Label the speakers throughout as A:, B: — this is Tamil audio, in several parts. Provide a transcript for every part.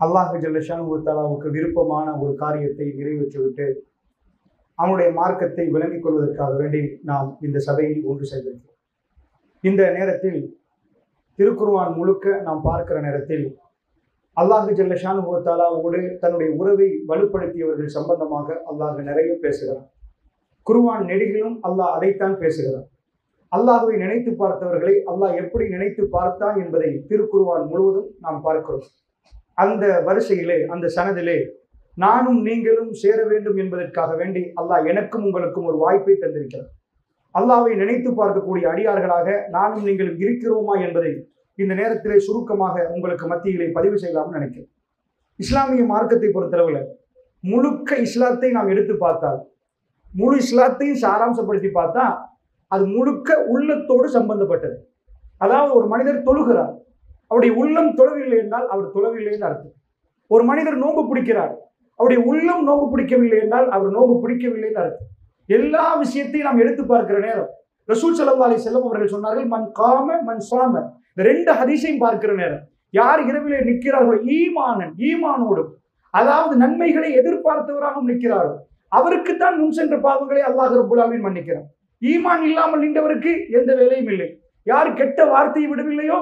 A: அல்லாஹ் ஜல்ல ஷானஹு தஆலாவுக்கு விருப்பமான ஒரு காரியத்தை நிறைவேற்றிவிட்டு அவனுடைய மார்க்கத்தை விளங்கிக் கொள்வதற்காக வேண்டி நாம் இந்த சபையில் ஒன்று சேர்ந்திருக்கிறோம். இந்த நேரத்தில் திருக்குர்ஆன் முழுக்க நாம் பார்க்கிற நேரத்தில் அல்லாஹ் ஜல்ல ஷானஹு தஆலாவோடு தன்னுடைய உறவை வலுப்படுத்தியவர்கள் சம்பந்தமாக அல்லாஹ் நிறைய பேசுகிறான். குர்ஆன் நெடுகிலும் அல்லாஹ் அதைத்தான் பேசுகிறான். அல்லாஹ்வை நினைத்து பார்த்தவர்களை அல்லாஹ் எப்படி நினைத்து பார்த்தான் என்பதை திருக்குர்ஆன் முழுவதும் நாம் பார்க்கிறோம். அந்த வரிசையிலே, அந்த சனதிலே நானும் நீங்களும் சேர வேண்டும் என்பதற்காக வேண்டி அல்லாஹ் எனக்கும் உங்களுக்கும் ஒரு வாய்ப்பை தந்திருக்கிறார். அல்லாஹ்வை நினைத்து பார்க்கக்கூடிய அடியார்களாக நானும் நீங்களும் இருக்கிறோமா என்பதை இந்த நேரத்திலே சுருக்கமாக உங்களுக்கு மத்தியிலே பதிவு செய்யலாம்னு நினைக்கிறேன். இஸ்லாமிய மார்க்கத்தை பொறுத்தளவில் முழுக்க இஸ்லாத்தை நாம் எடுத்து பார்த்தால், முழு இஸ்லாத்தையும் சாராம்சப்படுத்தி பார்த்தா அது முழுக்க உள்ளத்தோடு சம்பந்தப்பட்டது. அதாவது ஒரு மனிதர் தொழுகிறார், அவருடைய உள்ளம் தொழவில்லை என்றால் அவர் தொழவில்லை என்று அர்த்தம். ஒரு மனிதர் நோன்பு பிடிக்கிறார், அவருடைய உள்ளம் நோன்பு பிடிக்கவில்லை என்றால் அவர் நோன்பு பிடிக்கவில்லை என்று அர்த்தம். எல்லா விஷயத்தையும் நாம் எடுத்து பார்க்கிற நேரம் ரசூல் ஸல்லல்லாஹு அலைஹி வஸல்லம் அவர்கள் சொன்னார்கள், மன் காம மன் சாம. இந்த ரெண்டு ஹதீஸையும் பார்க்கிற நேரம் யார் இரவிலே நிற்கிறார்களோ ஈமானோடும், அதாவது நன்மைகளை எதிர்பார்த்தவராகவும் நிற்கிறார்கள், அவருக்குத்தான் முன் சென்ற பாவங்களை அல்லாஹ் ரப்பல் ஆலமீன் மன்னிக்கிறார். ஈமான் இல்லாமல் நின்றவருக்கு எந்த வேலையும் இல்லை. யார் கெட்ட வார்த்தையை விடவில்லையோ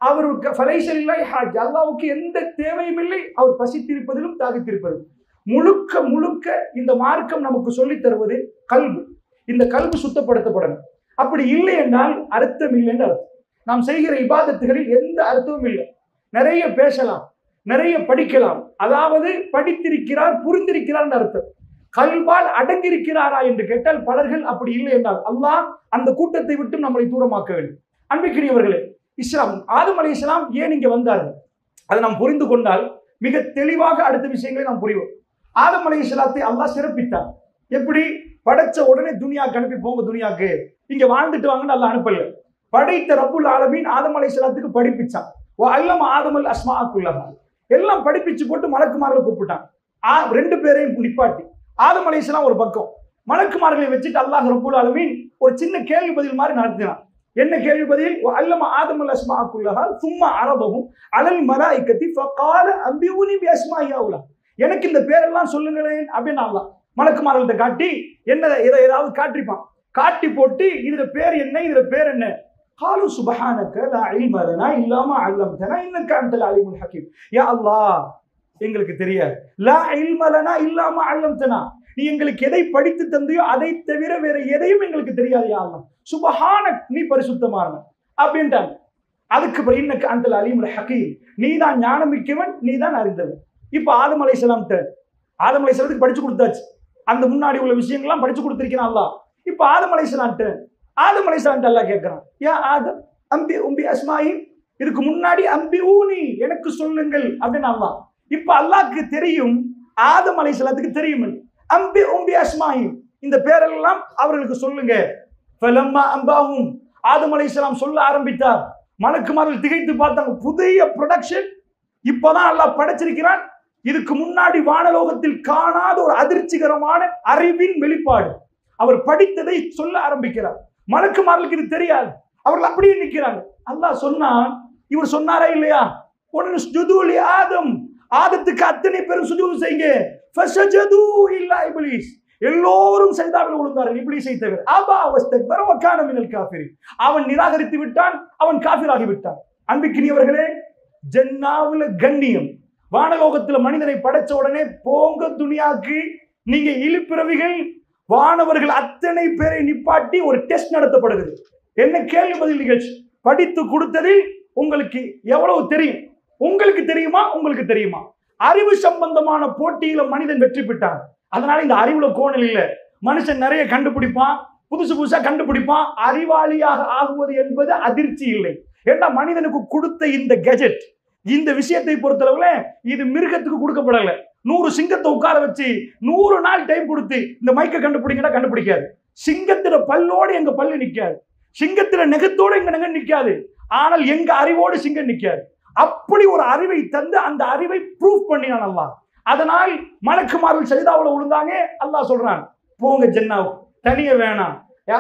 A: அவருக்கு ஃபலைஸல் இல்லாஹி ஹாஜ், அல்லாஹ்வுக்கு எந்த தேவையும் இல்லை. அவர் பசித்திருப்பதிலும் தாகித்திருப்பதிலும் முழுக்க முழுக்க இந்த மார்க்கம் நமக்கு சொல்லித் தருவது கல்பு. இந்த கல்பு சுத்தப்படுத்தப்படணும். அப்படி இல்லை என்றால் அர்த்தம் இல்லை என்று அர்த்தம். நாம் செய்கிற இபாதத்துகளில் எந்த அர்த்தமும் இல்லை. நிறைய பேசலாம், நிறைய படிக்கலாம், அதாவது படித்திருக்கிறார் புரிந்திருக்கிறார் என்று அர்த்தம். கல்பால் அடங்கியிருக்கிறாரா என்று கேட்டால் பலர்கள் அப்படி இல்லை என்றால் அல்லாஹ் அந்த கூட்டத்தை விட்டு நம்மளை தூரமாக்க வேண்டும். அன்பிற்குரியவர்களே, இஸ்லாம் ஆதம் அலைஹிஸ்ஸலாம் ஏன் இங்கே வந்தார்கள் அதை நாம் புரிந்து கொண்டால் மிக தெளிவாக அடுத்த விஷயங்களை நாம் புரிவோம். ஆதம் அலைஹிஸ்ஸலாத்தை அல்லாஹ் சிறப்பித்தார். எப்படி? படைச்ச உடனே துனியாக்கு அனுப்பி போங்க, துனியாக்கு இங்க வாழ்ந்துட்டு வாங்கன்னு அல்லாஹ் அனுப்பல. படைத்த ரப்புல் ஆலமீன் ஆதம் அலைஹிஸ்ஸலாத்துக்கு படிப்பிச்சான். அல்லம ஆதமல் அஸ்மாஅ குல்லஹா, எல்லாம் படிப்பிச்சு போட்டு மலக்குமார்களை கூப்பிட்டான். ரெண்டு பேரையும் நிப்பாட்டி ஆதம் அலைஹிஸ்ஸலாம் ஒரு பக்கம், மலக்குமார்களை வச்சுட்டு அல்லாஹ் ரப்புல் ஆலமீன் ஒரு சின்ன கேள்வி பதில் மாதிரி நடத்தினான். என்ன கேள்வி பதில்? அல்லம ஆதமல் அஸ்மாஅ குல்லஹா சும்ம அரதஹும் அலல் மலாயிகத்தி ஃபகால அம்பிஊனி பிஅஸ்மாஇ ஹவுலா. எனக்கு இந்த பேரெல்லாம் சொல்லுங்களேன் அப்படின்னு அல்லாஹ் மலக்குமார்கள்ட்ட காட்டி என்ன ஏதாவது காட்டிப்பான். காட்டி போட்டு இதுல பேர் என்ன, இதுல பேர் என்ன? காலு சுப்ஹானக லா இல்ம லனா இல்லா மா அல்லம்தனா இன்னக அன்தல் அலீமுல் ஹகீம். யா அல்லாஹ், எங்களுக்கு தெரியாது. லா இல்ம லனா இல்லா மா அல்லம்தனா, நீ எங்களுக்கு எதை படித்து தந்தையோ அதை தவிர வேற எதையும் எங்களுக்கு தெரியாது. யா அல்லாஹ் சுப்ஹானக், நீ பரிசுத்தமானவன் அப்படின்ட்டாங்க. அதுக்கு பிறகு இன்னக அன்தல் அலீமுல் ஹகீம், நீ தான் ஞானமிக்கவன், நீ தான் அறிந்தவன். இப்ப ஆதம் அலைஹிஸ்ஸலாத்துக்கு படிச்சு கொடுத்தாச்சு. அந்த முன்னாடி உள்ள விஷயங்கள்லாம் படிச்சு கொடுத்திருக்கிறான் அல்லாஹ். இப்ப ஆதம் அலைஹிஸ்ஸலாம் அல்லாஹ் கேட்கிறான், யா ஆதம் அம்பி உம்பி அஸ்மாஇ, இதுக்கு முன்னாடி அம்பி ஊனி, எனக்கு சொல்லுங்கள் அப்படின்னு அல்லாஹ். இப்ப அல்லாஹ்க்கு தெரியும், ஆதம் அலைஹிஸ்ஸலாத்துக்கு தெரியும், அம்பி உம்பி அஸ்மாஇ, இந்த பேரெல்லாம் அவர்களுக்கு சொல்லுங்க. ஃபலம்மா அம்பாஹும், ஆதம் அலைஹிஸ்ஸலாம் சொல்ல ஆரம்பித்தார். மலக்குமார்கள் திகைத்து பார்த்தாங்க. புதிய ப்ரொடக்ஷன் இப்பதான் அல்லாஹ் படைச்சிருக்கிறான். இதுக்கு முன்னாடி வானலோகத்தில் காணாத ஒரு அதிர்ச்சிகரமான அறிவின் வெளிப்பாடு. அவர் படித்ததை சொல்ல ஆரம்பிக்கிறார். மலக்குமார்களுக்கு இது தெரியாது, அவர்கள் அப்படியே நிற்கிறாங்க. அல்லாஹ் சொன்னான், இவர் சொன்னாரா இல்லையா? ஆதம், ஆதத்துக்கு அத்தனை பேரும் சுஜூது செய்யுங்க. ஃபஸஜது இல்லா இப்லீஸ், எல்லோரும் சஜதாவில் விழுந்தார்கள், இப்லீஸை தவிர. அபா வஸ்தக்பர வ கான மினல் காஃபிரின், அவன் நிராகரித்து விட்டான், அவன் காஃபிராகி விட்டான். அன்பிற்கினியவர்களே, ஜன்னாவுல கண்ணியம். வானலோகத்துல மனிதனை படைச்ச உடனே போங்க துனியாக்கு, நீங்க இழிப்பிறவிகள், வானவர்கள் அத்தனை பேரை நிப்பாட்டி ஒரு டெஸ்ட் நடத்தப்படுகிறது. என்ன கேள்வி பதில் நிகழ்ச்சி. படித்து கொடுத்ததில் உங்களுக்கு எவ்வளவு தெரியும்? உங்களுக்கு தெரியுமா? உங்களுக்கு தெரியுமா? அறிவு சம்பந்தமான போட்டியில மனிதன் வெற்றி பெற்றான். அதனால இந்த அறிவுல கோணல் இல்லை. மனுஷன் நிறைய கண்டுபிடிப்பான், புதுசா கண்டுபிடிப்பான். அறிவாளியாக ஆகுவது என்பது அதிர்ச்சி இல்லை. ஏன்னா மனிதனுக்கு கொடுத்த இந்த கெஜெட், இந்த விஷயத்தை பொறுத்தளவுல இது மிருகத்துக்கு கொடுக்கப்படல. 100 சிங்கத்தை உட்கார வச்சு 100 நாள் டைம் கொடுத்து இந்த மைக்கை கண்டுபிடிங்கன்னா கண்டுபிடிக்காது. சிங்கத்தில பல்லோடு எங்க பல்லு நிக்காது, சிங்கத்தில நெகத்தோடு எங்க நெக நிக்காது. ஆனால் எங்க அறிவோடு சிங்கம் நிக்காது. அப்படி ஒரு அறிவை தந்து அந்த அறிவை ப்ரூவ் பண்ணினான் அல்லாஹ். அதனால் மலக்குமார்கள் சஜதாவுல விழுந்தாங்க. அல்லாஹ் சொல்றான், போங்க ஜன்னாவுக்கு, தனிய வேணாம்.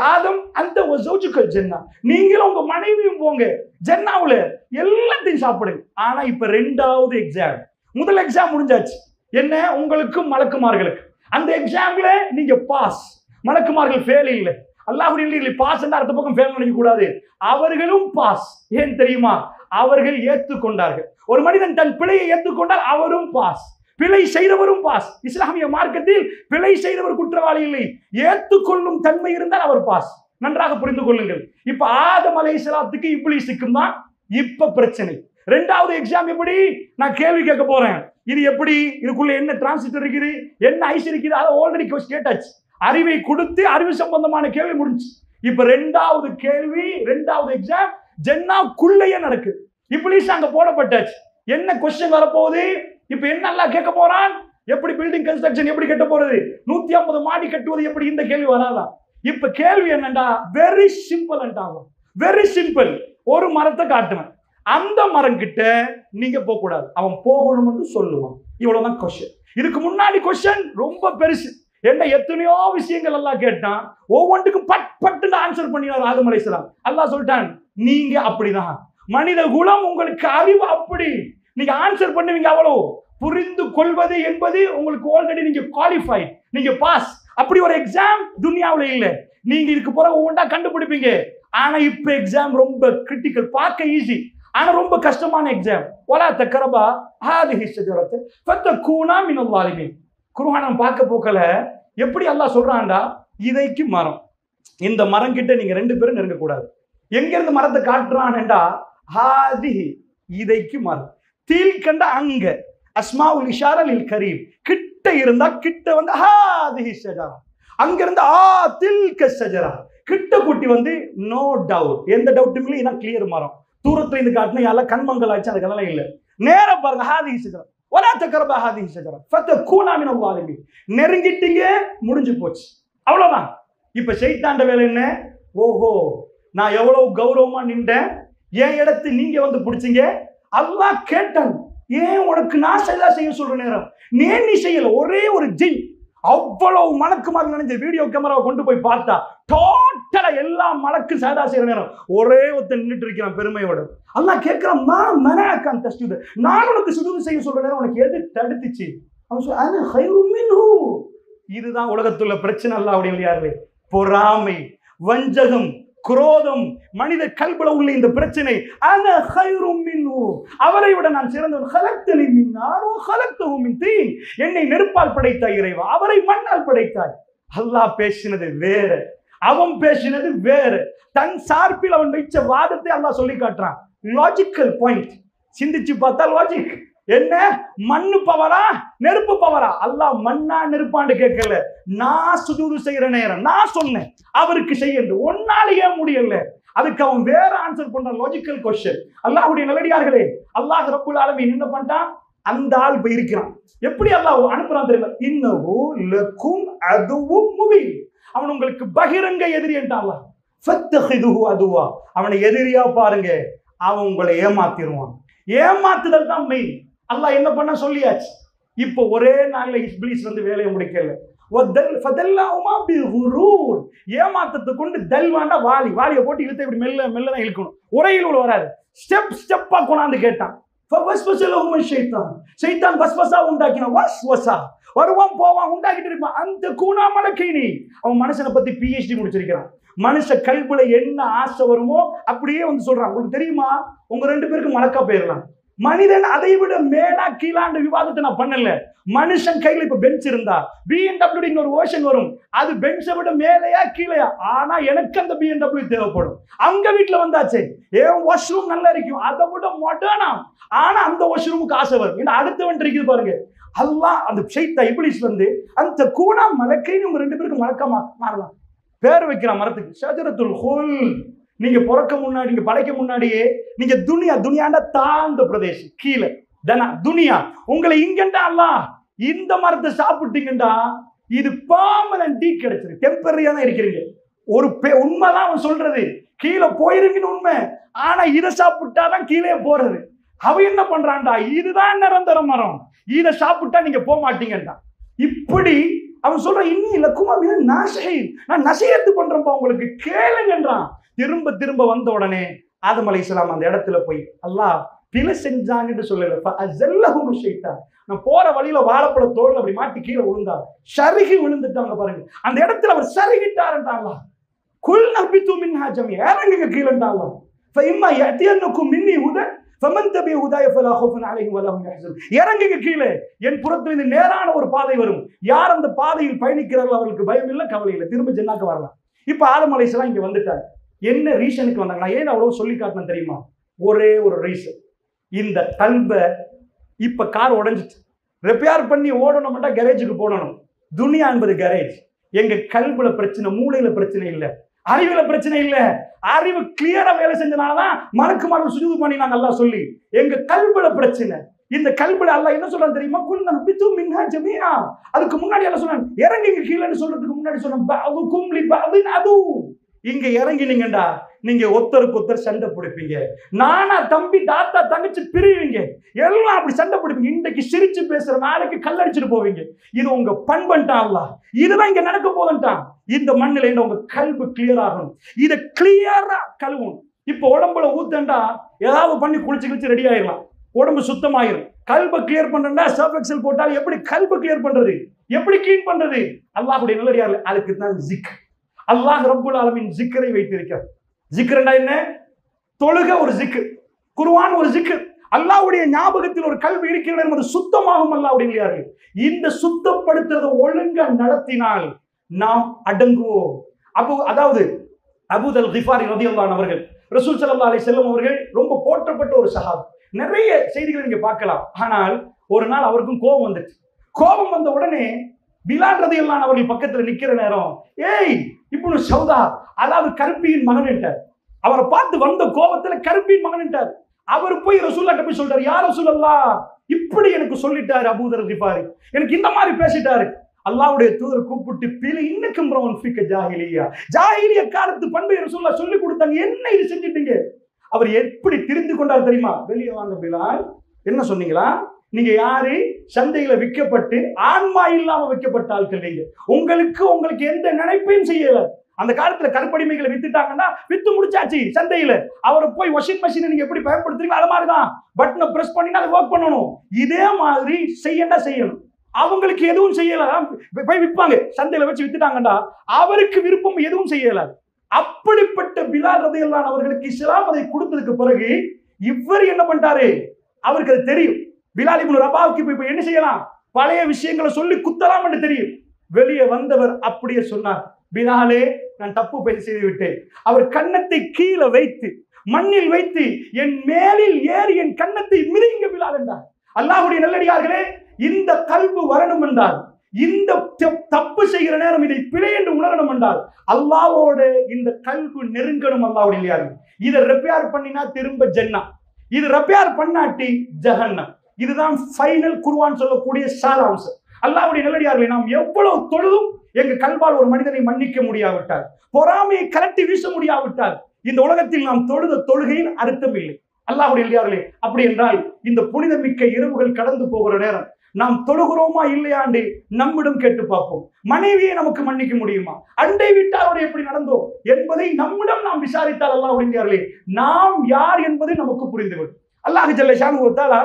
A: ஆதம் அந்த ஜௌஜுக்கல் ஜன்னா, நீங்களும் உங்க மனைவியும் போங்க ஜன்னாவுல எல்லாத்தையும் சாப்பிடுங்க. ஆனா இப்ப ரெண்டாவது எக்ஸாம்,
B: முதல் எக்ஸாம் முடிஞ்சாச்சு. என்ன? உங்களுக்கும் மலக்குமார்களுக்கு. அந்த எக்ஸாம்ல நீங்க பாஸ், மலக்குமார்கள் ஃபெயில் இல்லை. அல்லாஹ்வுடைய பாஸ் என்ற அடுத்த பக்கம் ஃபெயில் நினைக்க கூடாது. அவர்களும் பாஸ். ஏன் தெரியுமா? அவர்கள் ஏற்றுக்கொண்டார்கள். ஒரு மனிதன் தன் பிழையை ஏற்றுக்கொண்டால் அவரும் பாஸ், பிழை செய்தவரும் பாஸ். இஸ்லாமிய மார்க்கத்தில் பிழை செய்தவர் குற்றவாளி இல்லை, ஏற்றுக்கொள்ளும் தன்மை இருந்தால் அவர் பாஸ். நன்றாக புரிந்து கொள்ளுங்கள். இப்ப ஆதம் அலைஹிஸ்ஸலாத்துக்கு இப்லீஸுக்கும் தான் இப்ப பிரச்சனை. இரண்டாவது எக்ஸாம் எப்படி? நான் கேள்வி கேட்க போறேன். இது எப்படி? இதுக்குள்ள என்ன டிரான்சிஸ்டர் இருக்குது, என்ன ஐஸ் இருக்குது, அதை ஆல்ரெடி கேட்டாச்சு. அறிவை கொடுத்து அறிவு சம்பந்தமான கேள்வி முடிஞ்சு. இப்ப இரண்டாவது கேள்வி, இரண்டாவது எக்ஸாம் ஜன்னாக்குள்ளேயே நடக்குது. இப்லீஸ் அங்க போடப்பட்டாச்சு. என்ன கொஸ்டின் வரப்போகுது? இப்ப என்னெல்லாம் கேட்க போறான்? எப்படி பில்டிங் கன்ஸ்ட்ரக்ஷன் எப்படி கட்ட போறது, 150 மாடி கட்டுவது எப்படி, இந்த கேள்வி வராதா? இப்ப கேள்வி என்னண்டா, வெரி சிம்பிள் அண்டாகும். Very simple. ஒரு மரத்தை காட்டுவேன், அந்த மரம் கிட்ட நீங்க போக கூடாது, அவன் போகணும்னு சொல்லுவான். இவ்வளவுதான் கொஸ்டின். இதுக்கு முன்னாடி கொஸ்டின் ரொம்ப பெருசு. என்ன எத்தனையோ விஷயங்கள் எல்லாம் கேட்டான், ஒவ்வொன்றுக்கும் பட் பட்டுன்னு ஆன்சர் பண்ணினார் ஆதம் அலைஹிஸ்ஸலாம். அல்லாஹ் சொல்லிட்டான், நீங்க அப்படிதான், மனித குலம் உங்களுக்கு அறிவு அப்படி, நீங்க ஆன்சர் பண்ணுவீங்க. அவ்வளவு புரிந்து கொள்வது என்பது உங்களுக்கு ஆல்ரெடி நீங்க குவாலிஃபை, நீங்க பாஸ். அப்படி ஒரு எக்ஸாம் துனியாவுல இல்ல. நீங்க இதுக்கு போற ஒவ்வொன்றா கண்டுபிடிப்பீங்க. ஆனா இப்ப எக்ஸாம் ரொம்ப கிரிட்டிக்கல். பார்க்க ஈஸி, ஆனா ரொம்ப கஷ்டமான எக்ஸாம். வலா தக்ரபா ஹாதிஹி ஷஜரத்து ஃபதகூனா மினல் ஸாலிமீன். குர்ஆன் பார்க்க போக்கல எப்படி அல்லாஹ் சொல்றான்டா, இதைக்கு மரம், இந்த மரம் கிட்ட நீங்க ரெண்டு பேரும் நெருங்க கூடாது. எங்க இருந்து மரத்தை காட்டுறான்டா, ஹாதிஹி இதைக்கு மரம், தீல் கண்ட அங்க, அஸ்மாஉல் இஷாரா லில் கரீம், கிட்ட இருந்தா கிட்ட வந்து ஹாதிஹி ஷஜரா, அங்க இருந்து தில்க ஷஜரா, கிட்ட கூட்டி வந்து நோ டவுட், எந்த டவுட்டும் இல்லை, இதான் கிளியர் மரம். தூரத்துல இருந்து காட்டினா யாரெல்லாம் கண்மங்கள் ஆச்சு, அதுக்கெல்லாம் இல்லை. நேரா பாருங்க, ஹாதிஹி ஷஜரா வலா தக்ரபா ஹாதிஹி ஷஜரா ஃபதகூனா மினல் ஸாலிமீன். நெருங்கிட்டீங்க, முடிஞ்சு போச்சு, அவ்வளவுதான். இப்ப ஷைத்தான்ட வேலை என்ன? ஓஹோ, நான் எவ்வளவு கௌரவமா நின்றேன், என் இடத்தை நீங்க வந்து பிடிச்சிங்க. அல்லாஹ் கேட்டான், ஏன் உனக்கு நான் செய்ய சொல்ற நேரம் நீ செய்யல. ஒரே ஒரு ஜின் அவ்வளவு மலக்குமார்கள் நினைஞ்ச வீடியோ கேமராவை கொண்டு போய் பார்த்தா டோட்டலா எல்லா மலக்கு சதா செய்யற நேரம் ஒரே ஒருத்தன் நின்றுட்டு இருக்கிறான் பெருமையோட. அல்லாஹ் கேட்கிறான், நான் உனக்கு சுஜூது செய்ய சொல்ற நேரம் உனக்கு எது தடுத்துச்சு? அவன் சொல்ல, இதுதான் உலகத்துள்ள பிரச்சனை. அல்லாஹ்வுடைய இல்லையார்களே, பொறாமை, வஞ்சகம், குரோதம், மனித கல்புல உள்ள இந்த பிரச்சனை. அன கைரும் மின்ஹு, அவரை விட நான் சிறந்தவன். ஹலக்தனி மின் நார் வ ஹலக்தஹு மின் தீன், என்னை நெருப்பால் படைத்தாய் இறைவா, அவரை மண்ணால் படைத்தாய். அல்லாஹ் பேசினது வேற, அவன் பேசினது வேற. தன் சார்பில் அவன் வைச்ச வாதத்தை அல்லாஹ் சொல்லி காட்டுறான். Logical point. சிந்திச்சு பார்த்தா லாஜிக் என்ன? மண்ணு பவரா நெருப்பு பவரா? அல்லாஹ் மண்ணா நெருப்பான்னு கேட்கல. நான் சுஜூது செய்யற நேரம் நான் சொன்னேன் அவருக்கு செய்ய, ஒன்னாலேயே முடியல. அதுக்கு அவன் வேற ஆன்சர் பண்றான். Logical question. அல்லாஹ்வுடைய நல்லடியார்களே, அல்லாஹ் ரப்புல் ஆலமீன் என்ன பண்றான்? அந்த ஆள் இப்ப இருக்கிறான். எப்படி அல்லாஹ் அனுப்புறான் தெரியுமா? இன்னஹு லக்கும் அதுவும் முபீன், அவன் உங்களுக்கு பகிரங்க எதிரி என்றான். ஃபத்தஹிதுஹு அதுவா, அவனை எதிரியா பாருங்க, அவன் உங்களை ஏமாத்திடுவான். ஏமாத்துதல் தான் மெயின். அல்லாஹ் என்ன பண்ண சொல்லியாச்சு. இப்போ ஒரே நாள்ல இப்லீஸ் வந்து வேலையை முடிக்கல. ஏமாத்தத்தை கொண்டு தல்வாண்டா வாலி, வாலியை போட்டு இழுத்து இப்படி மெல்ல மெல்ல தான் இழுக்கணும். ஒரே இழுவ வராது, ஸ்டெப் ஸ்டெப்பா கொண்டாந்து கேட்டான். வருவான் போவான், உண்டாக்கிட்டு இருப்பான். அந்த கூனா மலக்கைனி, அவன் மனுஷனை பத்தி PhD முடிச்சிருக்கிறான். மனுஷ கல்புல என்ன ஆசை வருமோ அப்படியே வந்து சொல்றான். உங்களுக்கு தெரியுமா, உங்க ரெண்டு பேருக்கு மலக்கா போயிடலாம். மனிதன் அதை விட மேலா கீழாண்ட விவாதத்தை நான் பண்ணல. மனுஷன் கையில இப்ப பெஞ்ச் இருந்தா BMW இன்னொரு ஓஷன் வரும், அது பெஞ்சை விட மேலையா கீழையா? ஆனா எனக்கு அந்த BMW தேவைப்படும். அங்க வீட்டுல வந்தாச்சு, ஏன் வாஷ்ரூம் நல்லா இருக்கும், அதை விட மாட்டானா, ஆனா அந்த வாஷ்ரூமுக்கு ஆசை வரும். ஏன்னா அடுத்தவன் இருக்குது பாருங்க. அல்லாஹ் அந்த ஷைத்தா இப்லீஸ் வந்து அந்த கூனா மலக்கைன்னு உங்க ரெண்டு பேருக்கு மலக்கா மாறலாம். பேர் வைக்கிறான் மரத்துக்கு, ஷஜரத்துல் ஹுல்த். நீங்க பிறக்க முன்னாடி, நீங்க படைக்க முன்னாடியே நீங்க துனியாண்டா தாழ்ந்த பிரதேசம், கீழே தனா துனியா. உங்களை இங்கண்டா அல்லாஹ் இந்த மரத்தை சாப்பிட்டீங்கண்டா இது பெர்மனன்ட் கிடைச்சது. டெம்பரரியா தான் இருக்கிறீங்க. ஒரு உண்மைதான் அவன் சொல்றது, கீழே போயிருங்கன்னு உண்மை. ஆனா இதை சாப்பிட்டாதான் கீழே போறது. அவன் என்ன பண்றான்டா, இதுதான் நிரந்தர மரம், இதை சாப்பிட்டா நீங்க போக மாட்டீங்கடா. இப்படி அவன் சொல்ற, இன்னும் இலக்குமா நான் நசையத்து பண்றேன்ப்பா உங்களுக்கு, கேளுங்கன்றான். திரும்ப திரும்ப வந்த உடனே ஆதம் அலைஹிஸ்ஸலாம் அந்த இடத்துல போய், அல்லாஹ் பிழை செஞ்சாங்கன்னு சொல்லல. நான் போற வழியில வாழைப்பழ தோல் அப்படி மாட்டி கீழே விழுந்தார், சருகி விழுந்துட்டாங்க பாருங்க. அந்த இடத்துல அவர் சருகிட்டாருன்றாங்களா, குல் நபித்து மின்ஹா ஜமீஆ, இறங்குங்க கீழேன்றாங்களா. ஃபஇம்மா யஅதியன்னகும் மின்னி ஹுதா ஃபமன் தபிஅ ஹுதாய ஃபலா ஹௌஃபுன் அலைஹிம் வலா ஹும் யஹ்சனுன். இறங்குங்க கீழே, என் புறத்திலிருந்து நேரான ஒரு பாதை வரும், யார் அந்த பாதையில் பயணிக்கிறார்கள் அவர்களுக்கு பயம் இல்லை, கவலை இல்லை, திரும்ப ஜன்னாக்கு வரலாம். இப்ப ஆதம் அலைஹிஸ்ஸலாம் இங்க வந்துட்டாங்க. என்ன ரீசனுக்கு வந்தாங்க? நான் ஏன் அவ்வளவு சொல்லி காட்டினேன் தெரியுமா? ஒரே ஒரு ரீசன். இந்த கல்பை இப்ப கார் உடைஞ்சிச்சு, ரிப்பேர் பண்ணி ஓடணும்னா கரேஜுக்கு போடணும். துனியா என்பது கரேஜ். எங்க கல்புல பிரச்சனை, மூளையில பிரச்சனை இல்லை, அறிவுல பிரச்சனை இல்லை. அறிவு கிளியரா வேலை செஞ்சனாலதான் மலக்குமார்கள் சுஜூது பண்ணினாங்க அல்லாஹ் சொல்லி. எங்க கல்புல பிரச்சனை. இந்த கல்புல அல்லாஹ் என்ன சொல்றான் தெரியுமா? குல் நபித்து மின்ஹா ஜமீஆ. அதுக்கு முன்னாடி எல்லாம் சொன்னான் இறங்கிங்க கீழேன்னு சொல்றதுக்கு முன்னாடி சொன்னான் பஅதுகும் லி பஅதின் அது. இங்க இறங்கினீங்கடா நீங்க ஒருத்தருக்கு ஒருத்தர் சண்டை பிடிப்பீங்க, நானா தம்பி தாத்தா தங்கச்சி பிரிவீங்க, எல்லாம் அப்படி சண்டை பிடிப்பீங்க. இன்றைக்கு சிரிச்சு பேசுற, நாளைக்கு கல்லடிச்சுட்டு போவீங்க. இது உங்க பண்பன்ட்டான்ல, இதுதான் இங்க நடக்க போதுன்ட்டான். இந்த மண்ணில உங்க கல்பு கிளியர் ஆகணும், இதை கிளியரா கழுவும். இப்ப உடம்புல ஊத்தண்டா ஏதாவது பண்ணி குளிச்சு குளிச்சு ரெடி ஆயிடலாம், உடம்பு சுத்தமாயிரும். கல்பை கிளியர் பண்றா சர்ஃப் எக்ஸல் போட்டால் எப்படி கல்பை கிளியர் பண்றது, எப்படி கிளீன் பண்றது? அல்லாஹ்வுடைய நல்லடியார்களே, அதுக்கு தான் ஜிக்ர். அல்லாஹ் ரப்புல் ஆலமீன் ஜிக்ரை வைத்திருக்கிறார். ஜிக்ர்னா என்ன? தொழுக ஒரு ஜிக்ர், குர்ஆன் ஒரு ஜிக்ர். அல்லாஹ்வுடைய ஞாபகத்தில் ஒரு கல்வி இருக்கிறது என்பது சுத்தமாகும். அல்லாஹ்வுடைய நல்லடியார்களே, இந்த சுத்தப்படுத்துறதை ஒழுங்கா நடத்தினால் நாம் அடங்குவோம். அதாவது அபூதல் கிஃபாரி ரலியல்லாஹு அன்ஹு அவர்கள், ரசூல் ஸல்லல்லாஹு அலைஹி வஸல்லம் அவர்கள் ரொம்ப போற்றப்பட்ட ஒரு சஹாபி. நிறைய செய்திகளை நீங்க பார்க்கலாம். ஆனால் ஒரு நாள் அவருக்கும் கோபம் வந்துச்சு. கோபம் வந்த உடனே பிலால் ரலியல்லாஹு அன்ஹு அவர்கள் பக்கத்துல நிக்கிற நேரம், ஏய் இப்னு சௌதா, அதாவது கருப்பியின் மகன் என்றார். அவரை பார்த்து வந்த கோபத்துல கருப்பியின் மகன் என்றார். அவர் போய் ரசூலுல்லாஹ் போய் சொல்றாரு, யா ரசூலல்லாஹ், இப்படி எனக்கு சொல்லிட்டாரு அபூதர் கிஃபாரி, எனக்கு இந்த மாதிரி பேசிட்டாரு. அல்லாஹ்வுடைய தூதர் கூப்பிட்டு, பிலி இன்னக்கும் பிரவுன் ஃபிக ஜாஹிலியா, ஜாஹிலியா காலத்து பண்பை ரசூலுல்லாஹ் சொல்லி கொடுத்தாங்க, என்ன இது செஞ்சிட்டீங்க? அவர் எப்படி திரிந்து கொண்டார் தெரியுமா? வெளியே வாங்க பிலால், என்ன சொன்னீங்களா? நீங்க யாரு? சந்தையில விற்கப்பட்டு ஆன்மா இல்லாம வைக்கப்பட்ட ஆட்கள் நீங்க. உங்களுக்கு எந்த நினைப்பையும் செய்யல. அந்த காலத்துல கருப்படிமைகளை வித்துட்டாங்கன்னா வித்து முடிச்சாச்சு சந்தையில. அவரை போய் வாஷிங் மிஷினை நீங்க எப்படி பயன்படுத்துறீங்க அது மாதிரிதான் பட்டனை பிரஸ் பண்ணினா அதை ஒர்க் பண்ணணும். இதே மாதிரி செய்யணும். அவங்களுக்கு எதுவும் செய்யல, போய் விற்பாங்க, சந்தையில வச்சு வித்துட்டாங்கடா, அவருக்கு விருப்பம் எதுவும் செய்யல. அப்படிப்பட்ட பிலால் ரலியல்லாஹு அன்ஹு அவர்களுக்கு இஸ்லாம் அதை கொடுத்ததுக்கு பிறகு இவர் என்ன பண்ணிட்டாரு? அவருக்கு அது தெரியும். பிலால் இப்னு ரபாவுக்கு இப்ப என்ன செய்யலாம்? பழைய விஷயங்களை சொல்லி குத்தலாம் என்று தெரியும். வெளியே வந்தவர் அப்படியே சொன்னார், பிலாலே, நான் தப்பு செய்து விட்டேன். அவர் கன்னத்தை கீழே வைத்து மண்ணில் வைத்து என் மேலில் ஏறி என் கன்னத்தை மிதிங்க பிலால் என்றார். அல்லாஹ்வுடைய நல்லடியார்களே, இந்த கல்பு வரணும் என்றால், இந்த தப்பு செய்கிற நேரம் இதை பிழை என்று உணரணும் என்றால் அல்லாஹ்வோட இந்த கல்பு நெருங்கணும். அல்லாஹ்வுடைய நல்லடியார்கள், இதை ரிப்பேர் பண்ணினா திரும்ப ஜன்னா, இது ரிப்பேர் பண்ணாட்டி ஜஹன்னம். இதுதான் ஃபைனல் குர்ஆன் சொல்லக்கூடிய சாராம்சம். அல்லாஹ்வுடைய நல்லடியார்களை, நாம் எவ்வளவு தொழுதும் எங்க கல்பால் ஒரு மனிதனை மன்னிக்க முடியாவிட்டால், பொறாமையை கலட்டி வீச முடியாவிட்டால், இந்த உலகத்தில் நாம் தொழுத தொழுகையில் அர்த்தம் இல்லை. அல்லாஹ்வுடைய நல்லடியார்களே, அப்படி என்றால் இந்த புனித மிக்க இரவுகள் கடந்து போகிற நேரம் நாம் தொழுகிறோமா இல்லையாண்டு நம்மிடம் கேட்டு பார்ப்போம். மனைவியை நமக்கு மன்னிக்க முடியுமா? அண்டை வீட்டாரோடு எப்படி நடந்தோம் என்பதை நம்மிடம் நாம் விசாரித்தால் அல்லாஹ்வுடைய நல்லடியார்களே, நாம் யார் என்பதை நமக்கு புரிந்துவிடும். அல்லாஹ் ஜல்ல ஷானஹு வ தஆலா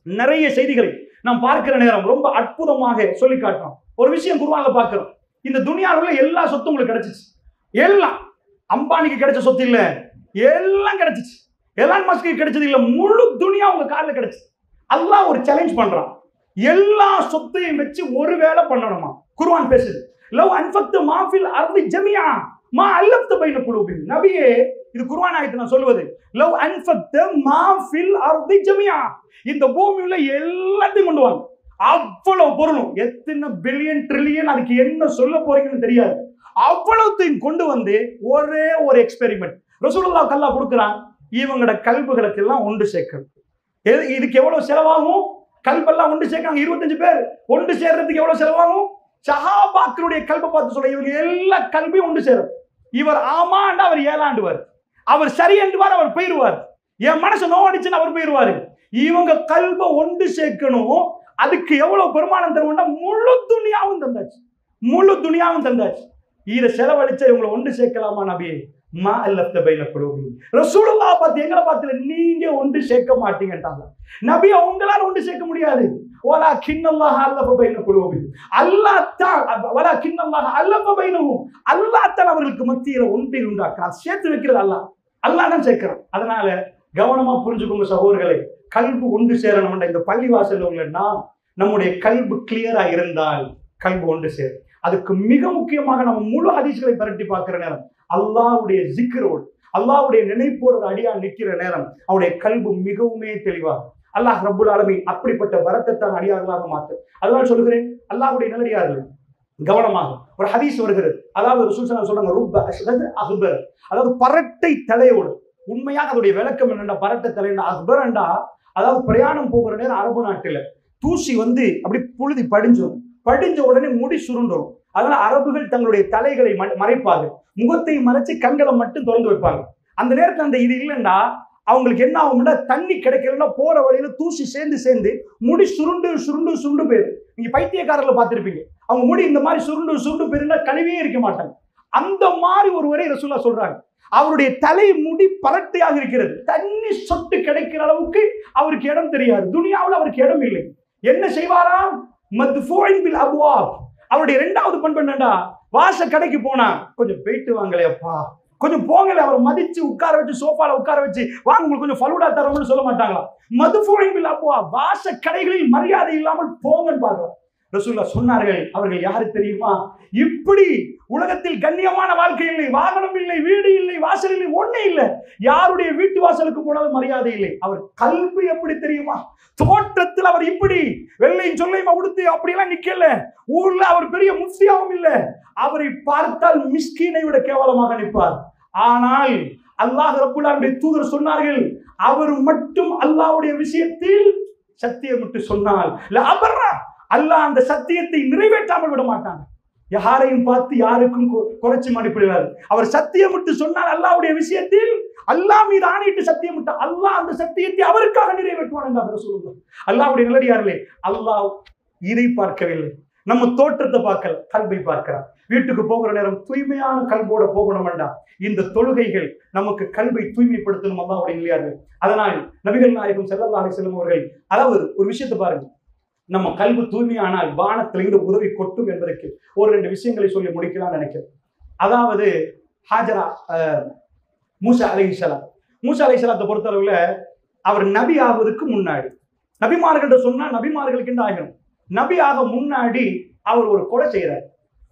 B: நிறைய செய்திகளை நாம் பார்க்கிற நேரம் ரொம்ப அற்புதமாக சொல்லி காட்டுறோம். ஒரு விஷயம் குர்ஆன்ல பார்க்கிறோம், இந்த துனியாவுல எல்லா சொத்தும் உங்களுக்கு கிடைச்சிச்சு. எல்லாம் அம்பானிக்கு கிடைச்ச சொத்து இல்ல, எல்லாம் கிடைச்சிச்சு. எலான் மஸ்க்கு கிடைச்சது இல்ல, முழு துனியா உங்க காலில் கிடைச்சு. அல்லாஹ் ஒரு சேலஞ்ச் பண்றான், எல்லா சொத்தையும் வச்சு ஒரு வேலை பண்ணணுமா? குர்ஆன் பேசுது, லவ் அன்ஃபக்த மா ஃபில் அர்தி ஜமீஆ மா அல்லஃப்த பைன குலூபிஹிம். நபியே, இது குர்ஆன் ஆயத்து நான் சொல்வது, லவ் அன்ஃபக்த மா ஃபில் அர்தி ஜமீஆ, இந்த பூமியில எல்லாத்தையும் கொண்டு வாங்க, அவ்வளவு பொருளும், எத்தனை பில்லியன் ட்ரில்லியன், அதுக்கு என்ன சொல்ல போறீங்கன்னு தெரியாது, அவ்வளவுத்தையும் கொண்டு வந்து ஒரே ஒரு எக்ஸ்பெரிமெண்ட் ரசூலுல்லாஹ் அல்லாஹ் கொடுக்குறான். இவங்களோட கல்புகளுக்கு எல்லாம் ஒன்று சேர்க்கணும். இதுக்கு எவ்வளவு செலவாகும்? கல்பெல்லாம் ஒன்று சேர்க்கிறாங்க, 25 பேர் ஒன்று சேர்றதுக்கு எவ்வளவு செலவாகும்? சஹாபாக்களுடைய கல்பை பார்த்து சொல்ல, இவங்க எல்லா கல்வியும் ஒன்று சேரும். இவர் ஆமாண்டு அவர் ஏலாண்டுவார், அவர் சரி என்றுவார், அவர் போயிடுவார். என் மனசு நோடிச்சுன்னு அவர் போயிடுவாரு. இவங்க கல்பை ஒன்று சேர்க்கணும், அதுக்கு எவ்வளவு பெருமானம் தருவோம்னா முழு துனியாவும் தந்தாச்சு, முழு துனியாவும் தந்தாச்சு. இதை செலவழிச்ச இவங்களை ஒன்று சேர்க்கலாமா நபியே? மா அல்லஃப்த பைன குலூபிஹிம். ரசூலுல்லாஹ் பார்த்து எங்களை பார்த்துல நீங்க ஒன்று சேர்க்க மாட்டீங்கன்றாங்க. நபி அவங்களால ஒன்று சேர்க்க முடியாது. வலாக்கின்னல்லாஹ அல்லஃப பைன குலூபிஹிம். அல்லாஹ் தான் வலாக்கின்னல்லாஹ அல்லஃப பைனஹும். அல்லாஹ் தான் அவர்களுக்கு மத்தியில ஒன்றை உண்டாக்குறான். சேர்த்து வைக்கிறது அல்லாஹ். அல்லாஹ் தான் சேர்க்கிறான். அதனால கவனமா புரிஞ்சுக்கோங்க சகோதரர்களே. கல்பு ஒன்று சேரணும். இந்த பள்ளிவாசல் உள்ளன்னா நம்முடைய கல்பு கிளியரா இருந்தால் கல்பு ஒன்று சேரும். அதுக்கு மிக முக்கியமாக நம்ம முழு ஹதீஸ்களை பரட்டி பார்க்கிற நேரம், அல்லாஹ்வுடைய ஜிக்ரோடு அல்லாஹ்வுடைய நினைப்போடு அடியான் நிற்கிற நேரம் அவருடைய கல்பு மிகவுமே தெளிவாக அல்லாஹ் ரப்புல் ஆலமீன் அப்படிப்பட்ட பரக்கத்தான் அடியார்களாக மாற்று. அதனால சொல்லுகிறேன், அல்லாஹ்வுடைய நல்லடியார்கள் கவனமாக ஒரு ஹதீஸ் வருகிறது. அதாவது ரசூல் ஸல்லல்லாஹு அலைஹி வஸல்லம் சொல்றாங்க, ருப்ப அஷ்ஹத் அக்பர், அதாவது பரட்டை தலையோடு. உண்மையாக அதோடைய விளக்கம் என்னென்ன? பரட்டை தலைன்னா அக்பர்ண்டா, அதாவது பிரயாணம் போகிற நேரம் அரபு நாட்டில் தூசி அப்படி புழுதி படிஞ்ச உடனே முடி சுருண்டும். அதனால அரபுகள் தங்களுடைய தலைகளை மறைப்பார்கள், முகத்தை மறைச்சு கண்களை மட்டும் திறந்து வைப்பாங்க. அந்த நேரத்தில் அந்த இது இல்லைன்னா அவங்களுக்கு என்ன ஆகும்னா, தண்ணி கிடைக்கலன்னா போற வழியில தூசி சேர்ந்து முடி சுருண்டு போயிரு. நீங்க பைத்தியக்காரர்களை பார்த்திருப்பீங்க, அவங்க முடி இந்த மாதிரி சுருண்டு போயிருந்தா கழுவியே இருக்க மாட்டாங்க. அந்த மாதிரி ஒருவரை ரசூலுல்லாஹ் சொல்றாங்க, அவருடைய தலை முடி பரட்டையாக இருக்கிறது, தண்ணி சொட்டு கிடைக்கிற அளவுக்கு அவருக்கு இடம் தெரியாது. துனியாவில் அவருக்கு இடம் இல்லை. என்ன செய்வாராம்? மத்ஃபூஇன் பில் அப்வாப். அவருடைய இரண்டாவது பண்பு என்னடா, வாச கடைக்கு போனா கொஞ்சம் போயிட்டு வாங்களே அப்பா, கொஞ்சம் போங்கல. அவரை மதிச்சு உட்கார வச்சு சோஃபால உட்கார வச்சு வாங்க உங்களுக்கு கொஞ்சம் ஃபலூடா தரோம்னு சொல்ல மாட்டாங்களா? மத்ஃபூஇன் பில் அப்வாப். வாச கடைகளில் மரியாதை இல்லாமல் போங்கன்னு பார்க்கலாம். ரசூலுல்லாஹ் சொன்னார்கள், அவர்கள் யாரு தெரியுமா? இப்படி உலகத்தில் கண்ணியமான வாழ்க்கை இல்லை, வாகனம் இல்லை, வீடு இல்லை, வாசல் இல்லை, ஒண்ணே இல்லை. யாருடைய வீட்டு வாசலுக்கு போனாலும் மரியாதை இல்லை. அவர் கல்பு எப்படி தெரியுமா? தோற்றத்தில் அவர் இப்படி வெள்ளையும் சொல்லையுமா உடுத்து அப்படியெல்லாம் நிக்கல. ஊர்ல அவர் பெரிய முஃப்தியாவும் இல்ல. அவரை பார்த்தால் மிஸ்கீனை விட கேவலமாக நிற்பார். ஆனால் அல்லாஹ் ரப்புல் ஆலமீன் தூதர் சொன்னார்கள், அவர் மட்டும் அல்லாஹ்வுடைய விஷயத்தில் சத்தியமிட்டு சொன்னால் அல்லாஹ் அந்த சத்தியத்தை நிறைவேற்றாமல் விட மாட்டாங்க. யாரையும் பார்த்து யாருக்கும் குறைச்சி மதிப்பிடாது. அவர் சத்தியமிட்டு சொன்னால் அல்லாஹ்வுடைய விஷயத்தில் அல்லாஹ் மீது ஆணையிட்டு சத்தியமிட்டு அல்லாஹ் அந்த சத்தியத்தை அவருக்காக நிறைவேற்றுவான். அல்லாஹ்வுடைய நல்லடியார்களே, அல்லாஹ் இதை பார்க்கவில்லை, நம்ம தோற்றத்தை பார்க்கல, கல்பை பார்க்கிறார். வீட்டுக்கு போகிற நேரம் தூய்மையான கல்போட போகணும்டா. இந்த தொழுகைகள் நமக்கு கல்பை தூய்மைப்படுத்தணும். அல்லாஹ்வுடைய நல்லடியார்களே, அதனால் நபிகள் நாயகம் ஸல்லல்லாஹு அலைஹி வஸல்லம் அவர்கள் அதாவது ஒரு விஷயத்தை பாருங்க, நம்ம கல்பு தூய்மையானால் வானத்திலிருந்து உதவி கொட்டும் என்பதற்கு ஒரு 2 விஷயங்களை சொல்லி முடிக்கலாம்னு நினைக்கிறேன். அதாவது ஹாஜரா மூசா அலைஹிஸ்ஸலாத்தை பொறுத்தளவுல அவர் நபி ஆகுவதற்கு முன்னாடி, நபிமார்கள்ட்ட சொன்னா நபிமார்களுக்கு என்ன ஆகணும், நபி ஆக முன்னாடி அவர் ஒரு கொலை செய்யறார்.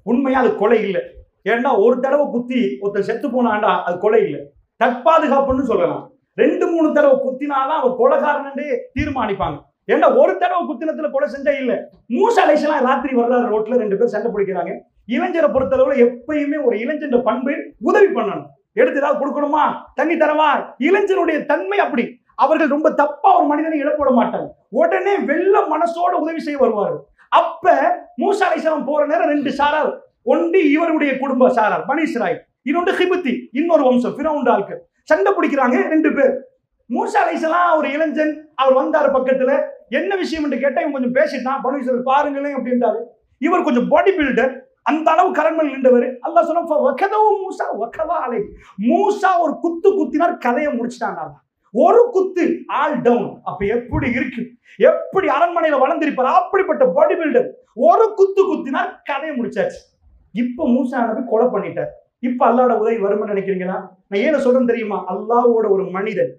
B: உண்மையா அது கொலை இல்லை. ஏன்னா ஒரு தடவை குத்தி ஒருத்தர் செத்து போனாண்டா அது கொலை இல்லை, தற்பாதுகாப்புன்னு சொல்லலாம். 2-3 தடவை குத்தினாதான் அவர் கொலைகாரனே தீர்மானிப்பாங்க. ஏன்னா ஒரு தடவை குத்தினத்துல கொலை செஞ்சா இல்ல. மூசா அலைஹிஸ்ஸலாம் ராத்திரி வர்றாரு, ரோட்ல 2 பேர் சண்டை பிடிக்கிறாங்க. இளைஞரை பொறுத்தளவுல எப்பயுமே ஒரு இளைஞன் பண்பு உதவி பண்ணணும். எடுத்து ஏதாவது கொடுக்கணுமா, தண்ணி தரவா, இளைஞனுடைய தன்மை அப்படி. அவர்கள் ரொம்ப தப்பா ஒரு மனிதனை இழப்போட மாட்டாங்க, உடனே வெள்ள மனசோட உதவி செய்ய வருவார்கள். அப்ப மூசா அலைஹிஸ்ஸலாம் போற நேரம் 2 சாரார், ஒன்று இவருடைய குடும்ப சாரார் பனி இஸ்ராயீல், இன்னொன்று கிபுத்தி, இன்னொரு வம்சம் ஃபிரௌன் ஆட்கள் சண்டை பிடிக்கிறாங்க 2 பேர். மூசா அலைஹிஸ்ஸலாம் ஒரு இளைஞன், அவர் வந்தாரு பக்கத்துல, என்ன விஷயம் என்று கேட்டா இவன் கொஞ்சம் பேசிட்டான். பனி இஸ்ராயீல் பாருங்களேன் அப்படின்றாரு. இவர் கொஞ்சம் பாடி பில்டர், அந்த அளவு கரண்மல் நின்றவர். அல்லாஹ் சொன்ன மூசா ஒரு குத்து குத்தினார், கதையை முடிச்சிட்டாங்க. ஒரு குத்து ஆல் டவுன். அப்ப எப்படி இருக்கு, எப்படி அரண்மனையில வளர்ந்திருப்பார், அப்படிப்பட்ட பாடி பில்டர். ஒரு குத்து குத்தினார், கதையை முடிச்சாச்சு. இப்ப மூசா நபி கொலை பண்ணிட்டார். இப்ப அல்லாஹ்வோட உதவி வரும்னு நினைக்கிறீங்களா? நான் ஏன் சொல்றேன் தெரியுமா? அல்லாஹ்வோட ஒரு மனிதன்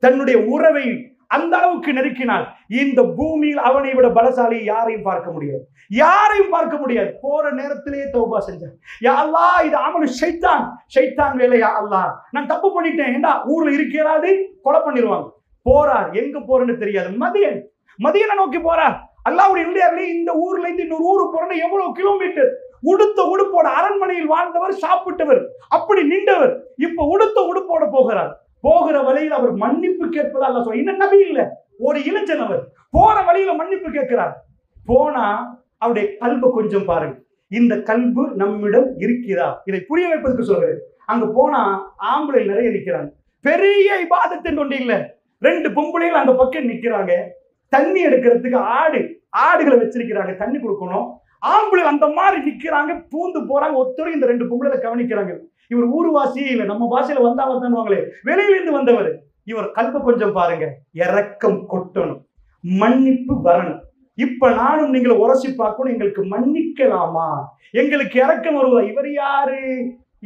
B: தன்னுடைய உறவை அந்த அளவுக்கு நெருக்கினால் இந்த பூமியில் அவனை விட பலசாலி யாரையும் பார்க்க முடியாது, யாரையும் பார்க்க முடியாது. போற நேரத்திலேயே தௌபா செஞ்சார். யா அல்லாஹ், இது அமலு ஷைத்தான் வேலை. யா அல்லாஹ், நான் தப்பு பண்ணிட்டேன். ஏண்டா ஊர்ல இருக்கிறாது கொலை பண்ணிடுவாங்க. போறார், எங்க போறேன்னு தெரியாது. மதியனை நோக்கி போறார். அல்லாஹ்வுடைய நல்லடியார்களே, இந்த ஊர்ல இருந்து இன்னொரு ஊருக்கு போறேன்னு எவ்வளவு கிலோமீட்டர். உடுத்த உடுப்போட அரண்மனையில் வாழ்ந்தவர், சாப்பிட்டவர், அப்படி நின்றவர், இப்ப உடுத்த உடுப்போட போகிறார். போகிற வழியில் அவர் மன்னிப்பு கேட்பதா அல்லாஹ் சொல்ல. இன்னும் நபி இல்ல, ஒரு இளைஞன். அவர் போற வழியில மன்னிப்பு கேட்கிறார். போனா அவருடைய கல்பு கொஞ்சம் பாருங்க, இந்த கல்பு நம்மிடம் இருக்கிறதா, இதை புரிய வைப்பதற்கு சொல்றேன். அங்க போனா ஆம்பளை நிறைய நிக்கிறாங்க. பெரிய இபாதத்தின் ஒன்று இல்ல, 2 பொம்பளைகள் அந்த பக்கம் நிக்கிறாங்க. தண்ணி எடுக்கிறதுக்கு ஆடுகளை வச்சிருக்கிறாங்க, தண்ணி கொடுக்கணும். ஆம்பளை அந்த மாதிரி நிக்கிறாங்க, பூந்து போறாங்க. ஒருத்தரும் இந்த 2 பொம்பளை கவனிக்கிறாங்க. இவர் ஊர்வாசியே இல்லை, நம்ம பாஷையில வந்தாங்க தருவாங்களே, வெளியிலிருந்து வந்தவர். இவர் கல்ப கொஞ்சம் பாருங்க, இரக்கம் கொட்டணும், மன்னிப்பு வரணும். இப்ப நானும் நீங்களை உரசி பார்க்கணும், எங்களுக்கு மன்னிக்கலாமா, எங்களுக்கு இரக்கம் வருவா. இவர் யாரு?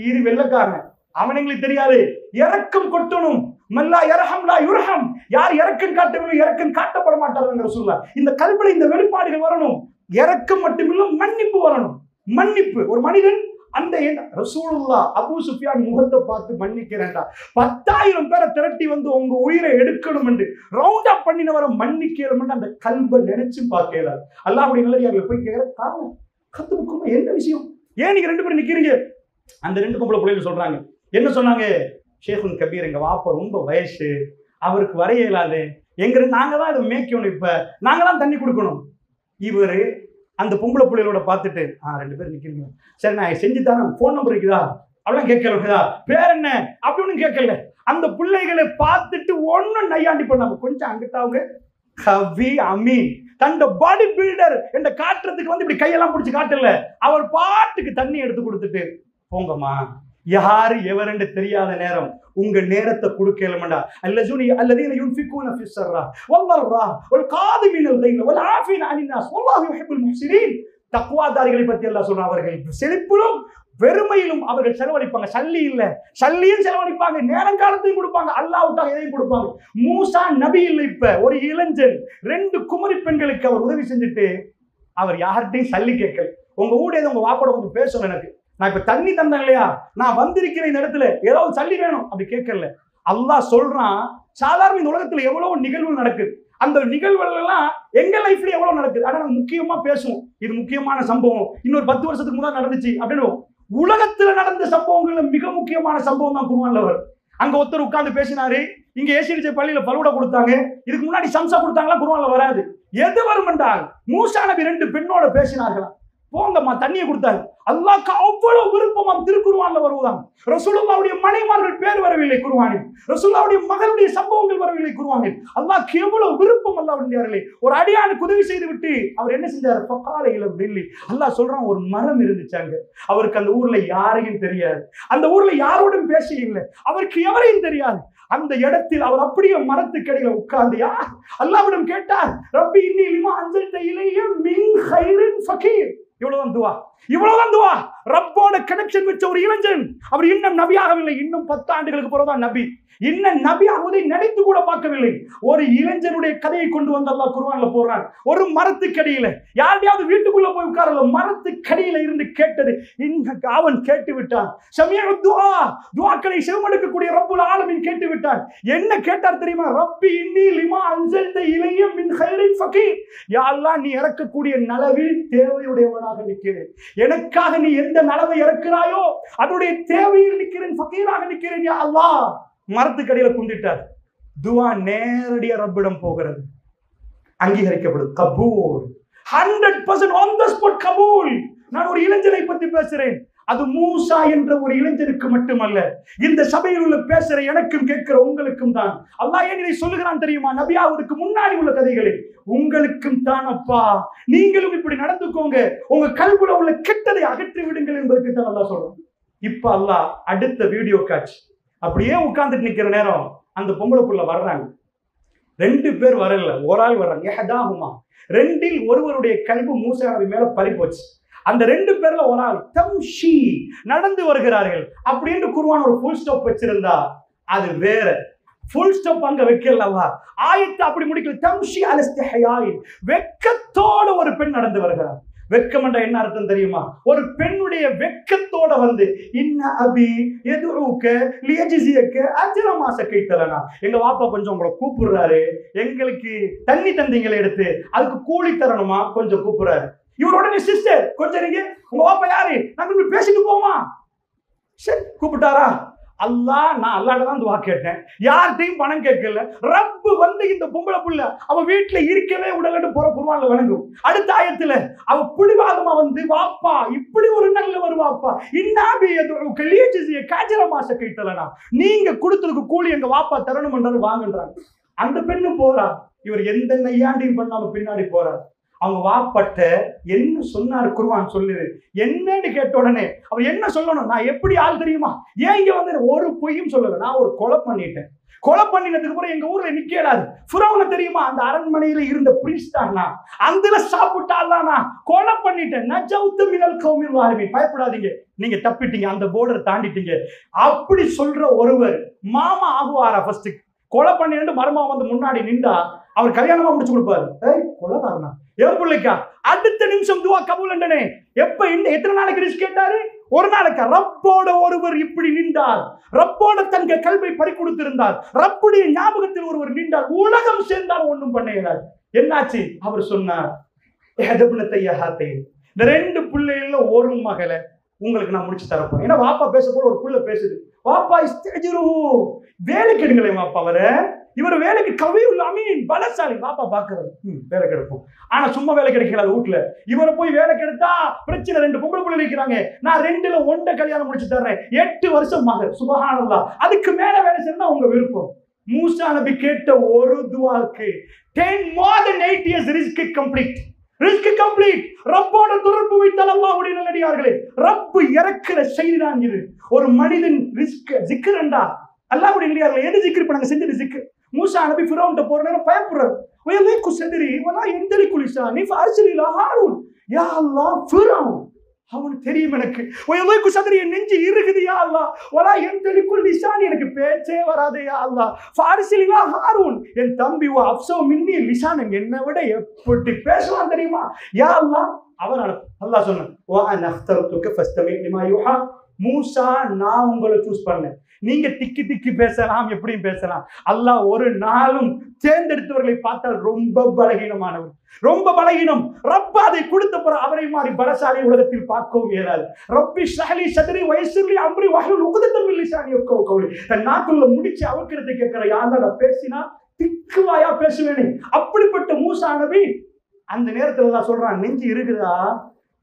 B: இரு வெள்ளக்காரன், அவன் எங்களுக்கு தெரியாது. இரக்கம் கொட்டணும். மல்லா யர்ஹம் லா யுர்ஹம். யார் இரக்கம் காட்டவில்லை, இரக்கம் காட்டப்பட மாட்டார்கள் சொல்ல. இந்த கல்வில இந்த வெளிப்பாடுகள் வரணும். இரக்கம் மட்டுமில்ல, மன்னிப்பு வரணும். மன்னிப்பு. ஒரு மனிதன் அந்த ரசூலுல்லாஹ் அபூ சுஃபியான் முகத்தை பார்த்து மன்னிக்கிறேன்டா, 10,000 பேரை திரட்டி வந்து உங்க உயிரை எடுக்கணும் என்று ரவுண்ட் அப் பண்ணினவரை மன்னிக்கிறோம். அந்த கல்வை நினைச்சு பார்க்கல. அல்லாஹ்வுடைய நல்லடியார்கள் போய் கேட்கிற காரணம் கத்துக்குமா என்ன விஷயம், ஏன் நீங்க 2 பேரும் நிக்கிறீங்க? அந்த 2 பொம்பளை பிள்ளைகள் சொல்றாங்க. என்ன சொன்னாங்க? ஷேகுன் கபீர், எங்க வாப்பா ரொம்ப வயசு, அவருக்கு வர இயலாது, எங்க நாங்க தான் இதை மேய்க்கணும், இப்ப நாங்க தான் தண்ணி கொடுக்கணும். இவரு அந்த பொம்பளை பிள்ளைகளோட பார்த்துட்டு 2 பேர் நிக்கிறீங்க, சரி நான் செஞ்சு தரேன், போன் நம்பர் இருக்குதா அப்படிலாம் கேட்கல, பேர் என்ன அப்படி ஒன்றும் கேட்கல. அந்த பிள்ளைகளை பார்த்துட்டு ஒன்னும் நையாண்டி பண்ணாம கொஞ்சம் அங்கிட்டாவுங்க கவி அமீன் தந்த பாடி பில்டர் என்ற காட்டுறதுக்கு வந்து இப்படி கையெல்லாம் பிடிச்சி காட்டல, அவர் பாட்டுக்கு தண்ணி எடுத்து கொடுத்துட்டு போங்கம்மா, யாரு எவரென்று தெரியாத நேரம் உங்க நேரத்தை கொடுக்கலமண்டா. அல்லஜூனி அல்லதீன யுன்ஃபிகூன ஃபி ஸர்ரா வல்லர்ரா வல் காதிமினல் கைல வல் ஆஃபீன அனின் நாஸ் வல்லாஹு யுஹிப்புல் முஹ்சினீன். தக்வாதாரிகளை பற்றி அல்லாஹ் சொல்றான். அவர்கள் செழிப்பிலும் வெறுமையிலும் அவர்கள் செலவழிப்பாங்க. சல்லி இல்ல, சல்லியும் செலவழிப்பாங்க, நேரங்காலத்தையும் கொடுப்பாங்க, அல்லாஹ்வுக்காக எதையும் கொடுப்பாங்க. மூசா நபி இல்லை. இப்ப ஒரு இளைஞன் 2 குமரி பெண்களுக்கு அவர் உதவி செஞ்சுட்டு அவர் யார்கிட்டையும் சல்லி கேட்கல. உங்க ஊட உங்க வாப்போட கொஞ்சம் பேசணும், எனக்கு நான் இப்ப தண்ணி தந்தேன் இல்லையா, நான் வந்திருக்கிறேன் இந்த இடத்துல, ஏதாவது சல்லி வேணும் அப்படி கேட்கல. அல்லாஹ் சொல்றான், சாதாரண இந்த உலகத்துல எவ்வளவு நிகழ்வு நடக்குது, அந்த நிகழ்வுகள் எல்லாம் எங்க லைஃப்ல எவ்வளவு நடக்குது, ஆனா நம்ம முக்கியமா பேசுவோம், இது முக்கியமான சம்பவம், இன்னொரு 10 வருஷத்துக்கு முன்னாடி நடந்துச்சு அப்படின்னு. உலகத்துல நடந்த சம்பவங்கள்ல மிக முக்கியமான சம்பவம் தான் குர்ஆன்ல வரும். அங்க ஒருத்தர் உட்கார்ந்து பேசினாரு, இங்க ஏசிடிச்ச பள்ளியில பலூடா கொடுத்தாங்க, இதுக்கு முன்னாடி சம்சா கொடுத்தாங்களா, குர்ஆன்ல வராது. எது வரும் என்றால் மூசா நபி 2 பெண்ணோட பேசினார்களாம், போங்கம்மா தண்ணியை கொடுத்தாங்க. அல்லாஹ்க்கு அவ்வளவு விருப்பமாம் திருக்குர்ஆன்ல வருவதாம். ரசூலுல்லாஹ்வுடைய மனைவிமார்கள் பேர் வரவில்லை குர்ஆனில், ரசூலுல்லாஹ்வுடைய மகளுடைய சம்பவங்கள் வரவில்லை குர்ஆனில். அல்லாஹ்க்கு எவ்வளவு விருப்பம் அல்லாஹ்வுடையார்களே. ஒரு அடியானுக்கு உதவி செய்து விட்டு அவர் என்ன செஞ்சார்? ஃபகால இல பில்லி. அல்லாஹ் சொல்றான், ஒரு மரம் இருந்துச்சாங்க, அவருக்கு அந்த ஊர்ல யாரையும் தெரியாது, அந்த ஊர்ல யாரோடும் பேச இல்லை, அவருக்கு எவரையும் தெரியாது. அந்த இடத்தில் அவர் அப்படியே மரத்துக்கடியில உட்கார்ந்து அல்லாஹ்விடம் கேட்டார், ரப்பி இன்னி லிமா அன்ஸல்த இலைய மின் கைரின் ஃபகீர். இவ்வளவுதான் துவா, இவ்வளவுதான் துவா. ரப்போட கனெக்ஷன் வச்ச ஒரு இளைஞன், அவர் இன்னும் நபியாகவில்லை, இன்னும் 10 ஆண்டுகளுக்கு பிறகுதான் நபி, இன்னும் நபியாகுவதை நினைத்து கூட பார்க்கவில்லை. ஒரு இளைஞனுடைய கதையை கொண்டு வந்து அல்லாஹ் குர்ஆன்ல போடுறான். ஒரு மரத்துக்கடியில, யாரையாவது வீட்டுக்குள்ள போய் உட்காரல, மரத்துக்கடியில இருந்து கேட்டது அவன் கேட்டு விட்டான். சமிஅ துஆ, துஆக்களை செவிமடுக்கக்கூடிய ரப்புல் ஆலமீன் கேட்டு விட்டான். என்ன கேட்டார் தெரியுமா? ரப்பி இன்னி லிமா அன்ஸல்த இலைய மின் கைரின் ஃபகீர். யா அல்லாஹ், நீ இறக்கக்கூடிய நலவில் தேவையுடையவனாக நிற்கிறேன், எனக்காக நீ எந்த நலவை இறக்கிறாயோ அதனுடைய தேவையில் நிற்கிறேன், ஃபகீராக நிற்கிறேன் யா அல்லாஹ். மரத்துக்கடியில குந்திட்டார். துவா நேரடியா ரப்பிடம் போகிறது, அங்கீகரிக்கப்படுது. கபூல், 100% ஆன் தி ஸ்பாட் கபூல். நான் ஒரு இளைஞனை பத்தி பேசுறேன், அது மூசா என்ற ஒரு இளைஞனுக்கு மட்டுமல்ல, இந்த சபையில் உள்ள பேசுற எனக்கும் கேட்கிற உங்களுக்கும் தான். அல்லாஹ் ஏன் இதை சொல்லுகிறான் தெரியுமா? நபியாவுக்கு முன்னாடி உள்ள கதைகளை உங்களுக்கும் தான். அப்பா, நீங்களும் இப்படி நடந்துக்கோங்க, உங்க கல்வில உள்ள கெட்டதை அகற்றி விடுங்கள் என்பதற்கு தான் அல்லாஹ் சொல்றான். இப்ப அல்லாஹ் அடுத்த வீடியோ காட்சி, அப்படியே உட்கார்ந்துட்டு நிக்கிற நேரம் அந்த பொம்பளை புள்ள வர்றாங்க. 2 பேர் வரல, ஒரு ஆள் வர்றாங்க. யஹதாஹுமா, 2ல் ஒருவருடைய கல்பு மூசா நபி மேல பறி போச்சு. அந்த 2 பேர்ல ஒரு ஆள் தம்ஷி, நடந்து வருகிறார்கள் அப்படின்னு குர்ஆன் ஒரு ஃபுல் ஸ்டாப் வச்சிருந்தா அது வேற. ஃபுல் ஸ்டாப் அங்க வைக்கலவா, ஆயத்தை அப்படி முடிக்கல. தம்ஷி அல் இஸ்திஹயாய், வெக்கத்தோட ஒரு பெண் நடந்து வருகிறார். வெக்கம் என்ற என்ன அர்த்தம் தெரியுமா? ஒரு பெண்ணுடைய வெக்கத்தோட வந்து இன்ன அபி எதுக்க லியஜிசியக்க அஜ்ர மா சகைதலனா, எங்க வாப்பா கொஞ்சம் உங்களை கூப்பிடுறாரு, எங்களுக்கு தண்ணி தந்தீங்களை எடுத்து அதுக்கு கூலி தரணுமா, கொஞ்சம் கூப்பிடுறாரு. இவர் உடனே சிஸ்டர் கொஞ்சம் நீங்க உங்க வாப்பா யாரு, நாங்க பேசிட்டு போமா. சரி கூப்பிட்டாரா? அல்லாஹ், நான் அல்லாஹ்ட்ட தான் துஆ கேட்டேன், யார்கிட்டையும் பணம் கேட்கல. ரப்பு வந்து இந்த பொம்பளை புள்ள அவ வீட்டுல இருக்கவே உடலட்டு போற குர்ஆன்ல வணங்கும். அடுத்த ஆயத்துல அவ புடிவாதமா வந்து, வாப்பா இப்படி ஒரு நல்லவர் வாப்பா, இன்னாபி யதுஉக லியஜ்ஸிய கஜர மா சகைதலனா, நீங்க கொடுத்ததுக்கு கூலி எங்க வாப்பா தரணும் என்றாரு, வாங்கன்றாங்க. அந்த பெண்ணு போறா, இவர் எந்த நையாண்டியும் பண்ணாம பின்னாடி போறார். அவங்க வாப்பட்ட என்ன சொன்னாரு குர்ஆன் சொல்லுது என்னன்னு கேட்ட உடனே அவர் என்ன சொல்லணும், நான் எப்படி ஆள் தெரியுமா, ஏன் இங்க வந்து ஒரு பொய்யும் சொல்லல, நான் ஒரு கொலை பண்ணிட்டேன், கொலை பண்ணினதுக்கு அப்புறம் எங்க ஊர்ல நிக்கலாது, ஃபிரௌன தெரியுமா அந்த அரண்மனையில இருந்த பிரீஸ்டானா, அதுல சாப்பிட்டாலானா, கொலை பண்ணிட்டேன், நஜவுத்து மினல் கௌமில் வாலிமீன், பயப்படாதீங்க நீங்க தப்பிட்டீங்க, அந்த போர்டர் தாண்டிட்டீங்க. அப்படி சொல்ற ஒருவர் மாமா ஆகுவாரா? ஃபர்ஸ்ட் கொலை பண்ணிட்டு மருமா வந்து முன்னாடி நின்றா அவர் கல்யாணமா முடிச்சு கொடுப்பாரு. கொலைகாரனா என் பிள்ளைக்கா? அடுத்த நிமிஷம் துவா கபூல் என்றனே. எப்ப எத்தனை நாளைக்கு ரிஸ்க் கேட்டாரு? ஒரு நாளைக்கு. ரப்போட ஒருவர் இப்படி நின்றார், ரப்போட தங்க கல்வை பறி கொடுத்திருந்தார், ரப்புடைய ஞாபகத்தில் ஒருவர் நின்றார், உலகம் சேர்ந்தால் ஒண்ணும் பண்ண இயலாது. என்னாச்சு? அவர் சொன்னார், இந்த 2 பிள்ளைகள்ல ஒரு மகளை உங்களுக்கு நான் முடிச்சு தரப்போறேன். ஏன்னா வாப்பா பேச போல ஒரு புள்ள பேசுது, வாப்பா வேலைக்கு எடுங்களே வாப்பா, இவர் வேலைக்கு கவியுல் அமீன் பலசாலி, வாப்பா பாக்குறது வேலை கிடைக்கும். ஆனா சும்மா வேலை கிடைக்கல வீட்டுல, இவரை போய் வேலை கிடைத்தா பிரச்சனை, 2 பொம்பளை பிள்ளை இருக்கிறாங்க, நான் 2ல 1 கல்யாணம் முடிச்சு தர்றேன், 8 வருஷம் மகன், சுபஹானல்லாஹ், அதுக்கு மேல வேலை செய்யணும் உங்க விருப்பம். மூசா நபி கேட்ட ஒரு துஆக்கு 10 more than 8 years ரிஸ்க் கம்ப்ளீட். ரிஸ்க் கம்ப்ளீட். ரப்போட தொடர்பு வைத்தால் அல்லாஹ்வுடைய நல்லடியார்களே, ரப்பு இறக்குற செய்தி தான் இது. ஒரு மனிதன் ரிஸ்க் ஜிக்ரண்டா அல்லாஹ்வுடைய நல்லடியார்களே, எது ஜிக்ர் பண்ணாங்க? செஞ்சது ஜிக்ர். மூசா நபி ஃபிரௌன்ட்ட போற நேரம் பயப்படுறாரு. வயலைக்கு சதரி வலா எந்தலிக்கு லிசானி ஃபஅர்சிலி லா ஹாரூன். யா அல்லாஹ், ஃபிரௌன் அவனுக்கு தெரியும் எனக்கு, வயலைக்கு சதரி என் நெஞ்சு இருக்குது யா அல்லாஹ், வலா எந்தலிக்கு லிசானி எனக்கு பேச்சே வராதே யா அல்லாஹ், ஃபஅர்சிலி லா ஹாரூன் என் தம்பி அஃப்ஸோ மின்னி லிசான் என்னை விட எப்படி பேசுவான் தெரியுமா யா அல்லாஹ், அவன் அல்லாஹ் சொன்னான், வா அன அக்தர்துக ஃபஸ்தமி லிமா யூஹா, மூசா நான் உங்களை சூஸ் பண்ணேன், நீங்க திக்கி திக்கி பேசலாம், எப்படியும் பேசலாம். அல்லாஹ் ஒரு நாளும் தேர்ந்தெடுத்தவர்களை பார்த்தால் ரொம்ப பலகீனமானவர், ரொம்ப பலகீனம். ரப்ப அதை கொடுத்த பிறகு அவரை மாறி பலசாலி உலகத்தில் பார்க்கவும் இயலாது. ரப்பி ஷ்ரஹ்லி சத்ரி வயஸ்ஸிர் லி அம்ரி வஹ்லுல் உக்தத்தம் மின் லிசானி யஃப்கஹு கௌலி. தன் நாக்குள்ள முடிச்சு அவக்கிரத்தை கேட்கிற யாருடா பேசினா திக்குவாயா பேசுவேனே. அப்படிப்பட்ட மூசா நபி அந்த நேரத்துல தான் சொல்றான், நெஞ்சு இருக்குதா,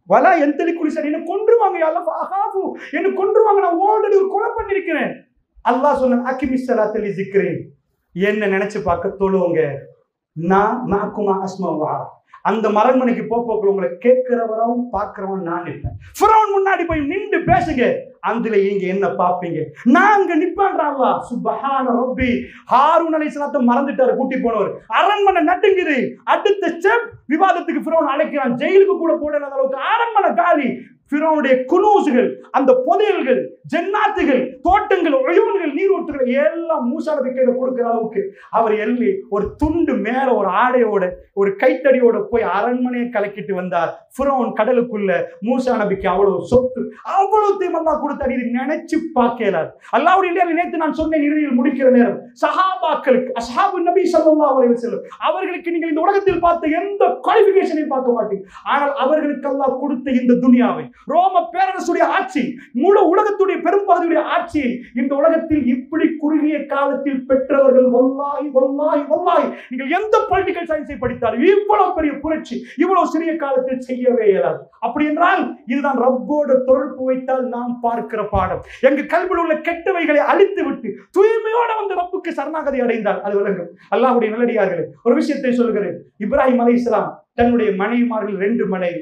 B: வலா எந்தலி குலிசான் என்ன கொன்றுவாங்க, என்ன கொன்றுவாங்க, நான் ஆல்ரெடி ஒரு கொலை பண்ணிருக்கிறேன். அல்லாஹ் சொன்ன அகிமிஸ்ஸலாத்த லிஸிக்ரி, என்ன நினைச்சு பார்க்க தொழுவுங்க, நான் மஅகுமா அஸ்மஉ. அந்த மரண்மனைக்கு போக்குள்ள உங்களை கேட்கிறவரும் பார்க்கிறவன் நான் நிற்பேன். ஃபிரௌன் முன்னாடி போய் நின்று பேசுங்க, அதுல நீங்க என்ன பார்ப்பீங்க, நான் அங்க நிப்பான்றாங்களா. சுப்ஹான ரப்பி. ஹாரூன் அலைஹிஸ்ஸலாத்தை மறந்துட்டாரு கூட்டி போனவர், அரண்மனை நட்டுங்குது. அடுத்த ஸ்டெப் விவாதத்துக்கு ஃபிரௌன் அழைக்கிறான், ஜெயிலுக்கு கூட போடாத அளவுக்கு அரண்மனை காலி. ஃபிரௌனுடைய குனூசுகள், அந்த புதையல்கள், ஜன்னாத்துகள், தோட்டங்கள், ஒழுங்குகள், நீரூற்றுகள் எல்லாம் மூசா நபி கையில கொடுக்கிற அளவுக்கு அவர் எல்லி ஒரு துண்டு மேல ஒரு ஆடையோட ஒரு கைத்தடியோட போய் அரண்மனையை கலக்கிட்டு வந்தார். ஃபிரௌன் கடலுக்குள்ள மூசா நபிக்கு அவ்வளவு சொத்து, அவ்வளவு அல்லாஹ் கொடுத்தார். இது நினைச்சு பார்க்கலாது. அல்லாஹ்வுடைய நேற்று நான் சொன்னேன், இறுதியில் முடிக்கிற நேரம் சஹாபாக்களுக்கு, அஸ்ஹாபு நபி ஸல்லல்லாஹு அலைஹி வஸல்லம் அவர்களுக்கு நீங்கள் இந்த உலகத்தில் பார்த்த எந்த குவாலிஃபிகேஷனையும் பார்க்க மாட்டீங்க. ஆனால் அவர்களுக்கு அல்லாஹ் கொடுத்த இந்த துனியாவை, ரோம பேரரசுடைய ஆட்சி, முழு உலகத்துடைய பெரும்பகுதியுடைய ஆட்சியை இந்த உலகத்தில் இப்படி குறுகிய காலத்தில் பெற்றவர்கள் வல்லாஹி வல்லாஹி வல்லாஹி நீங்கள் எந்த பொலிட்டிக்கல் சயின்ஸை படித்தாலும் இவ்வளவு பெரிய புரட்சி இவ்வளவு சிறிய காலத்தில் செய்யவே இயலாது. அப்படி என்றால் இதுதான் ரப்போடு தொடர்பு வைத்தால் நாம் பார்க்கிற பாடம். எங்க கல்வியில் உள்ள கெட்டவைகளை அழித்து விட்டு தூய்மையோட வந்து ரப்புக்கு சரணாகதி அடைந்தால் அது விளங்கும். அல்லாஹ்வுடைய நல்லடியார்களே, ஒரு விஷயத்தை சொல்கிறேன். இப்ராஹிம் அலைஹிஸ்ஸலாம் தன்னுடைய மனைவிமார்கள் 2 மனைவி,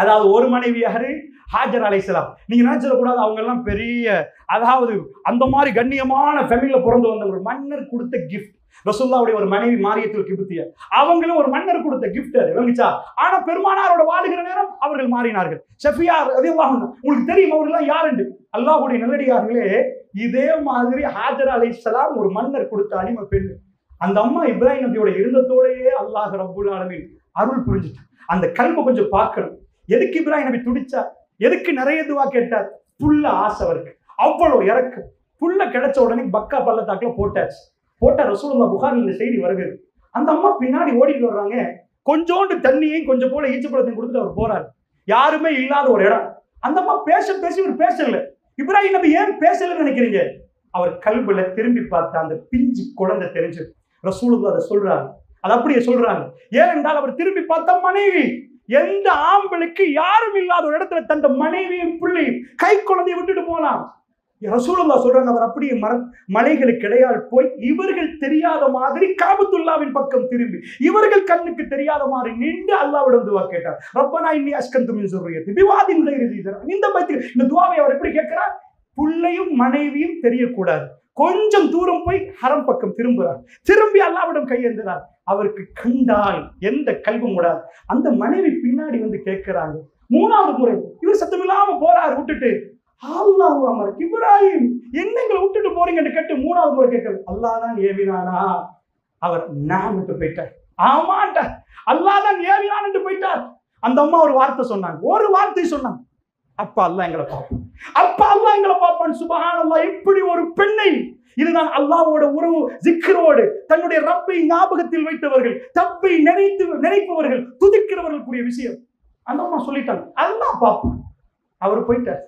B: அதாவது ஒரு மனைவி யாரு, ஹாஜர் அலைஹிஸ்ஸலாம். நீங்க நினைச்சிடக்கூடாது அவங்க எல்லாம் பெரிய, அதாவது அந்த மாதிரி கண்ணியமான ஃபேமிலியில பிறந்து வந்த ஒரு மன்னர் கொடுத்த கிஃப்ட். ரசூலுல்லாஹ்வுடைய ஒரு மனைவி மாரியத்துல் கிப்தியா, அவங்களும் ஒரு மன்னர் கொடுத்த கிஃப்ட் அது விளங்குச்சா. ஆனா பெருமானாரோட வாழுகிற நேரம் அவர்கள் மாறினார்கள். ஷஃபியா ரலியல்லாஹு அன்ஹா, உங்களுக்கு தெரியும் அவர்கள் யாருன்னு. அல்லாஹ்வுடைய நல்லடியார்களே, இதே மாதிரி ஹாஜர் அலைஹிஸ்ஸலாம் ஒரு மன்னர் கொடுத்த அடிமை பெண். அந்த அம்மா இப்ராஹிம் நபியோட இருந்ததோடையே அல்லாஹ் ரப்புல் ஆலமீன் அருள் புரிஞ்சுட்டு. அந்த கல்வை கொஞ்சம் பார்க்கணும். எதுக்கு இப்ராஹிம் நபி துடிச்சா, எதுக்கு நிறைய துவா கேட்டார், புல்ல ஆசை அவருக்கு, அவ்வளவு இறக்கு. புல்ல கிடைச்ச உடனே பக்கா பள்ளத்தாக்குல போட்டாச்சு. போட்டா ரசூலுல்லாஹ் புகாரில் இந்த செய்தி வருகிறது. அந்த அம்மா பின்னாடி ஓடிட்டு வர்றாங்க, கொஞ்சோண்டு தண்ணியையும் கொஞ்சம் போல ஈச்சப்பழத்தையும் கொடுத்துட்டு அவர் போறாரு. யாருமே இல்லாத ஒரு இடம். அந்த அம்மா பேசி இவர் பேசல. இப்ராஹிம் நபி ஏன் பேசலன்னு நினைக்கிறீங்க? அவர் கல்புல திரும்பி பார்த்த அந்த பிஞ்சு குழந்தை தெரிஞ்சு ரசூலுல்லாஹ் அதை சொல்றாங்க. அது அப்படியே சொல்றாங்க. ஏனென்றால் அவர் திரும்பி பார்த்த மனைவி, எந்த ஆம்பளுக்கு யாரும் இல்லாத ஒரு இடத்துல தன் மனைவியும் பிள்ளையும் கை குழந்தையை விட்டுட்டு போலாம்.
A: ரசூலுல்லாஹ் சொல்றாங்க, அவர் அப்படியே மலைகளுக்கு இடையால் போய் இவர்கள் தெரியாத மாதிரி காபத்துல்லாவின் பக்கம் திரும்பி இவர்கள் கண்ணுக்கு தெரியாத மாதிரி நின்று அல்லாஹ்விடம் துஆ கேட்டார். ரப்பனா இன்னி அஸ்கன்து மின் ஸுர்ரிய்யத்தி பிவாதின் கைரி ஸீ ஸரஅ. இந்த பைத்தில் இந்த துஆவை அவர் எப்படி கேட்கிறார்? புள்ளையும் மனைவியும் தெரியக்கூடாது, கொஞ்சம் தூரம் போய் ஹரம் பக்கம் திரும்புறார். திரும்பி அல்லாஹ்விடம் கையேந்தினார். அவருக்கு கண்டால் எந்த கல்வும் விடாது. அந்த மனைவி பின்னாடி வந்து கேட்கிறாங்க. மூணாவது முறை இவர் சத்தமில்லாம போறாரு விட்டுட்டு. அல்லாஹ் அமர் இப்ராஹிம் என்னங்களை விட்டுட்டு போறீங்கன்னு கேட்டு மூணாவது முறை கேட்கறது. அல்லாஹ் தான் ஏவினானா? அவர் நாமட்டு போயிட்டார். ஆமாண்டா, அல்லாஹ் தான் ஏவினான்னு போயிட்டார். அந்த அம்மா ஒரு வார்த்தை சொன்னாங்க, ஒரு வார்த்தை சொன்னாங்க, அப்பா அல்லாஹ் எங்களை பார்ப்பான், அப்பா அல்லாஹ் எங்களை பார்ப்பான். சுப்ஹானல்லாஹ், இப்படி ஒரு பெண்ணை, இதுதான் அல்லாஹ்வோட உறவு, ஜிக்ரோடு தன்னுடைய ரப்பை ஞாபகத்தில் வைத்தவர்கள், தப்பை நினைப்பவர்கள், துதிக்கிறவர்களுக்குரிய விஷயம். அந்த அம்மா சொல்லிட்டாங்க, அல்லாஹ் பார்ப்பான். அவர் போயிட்டார்.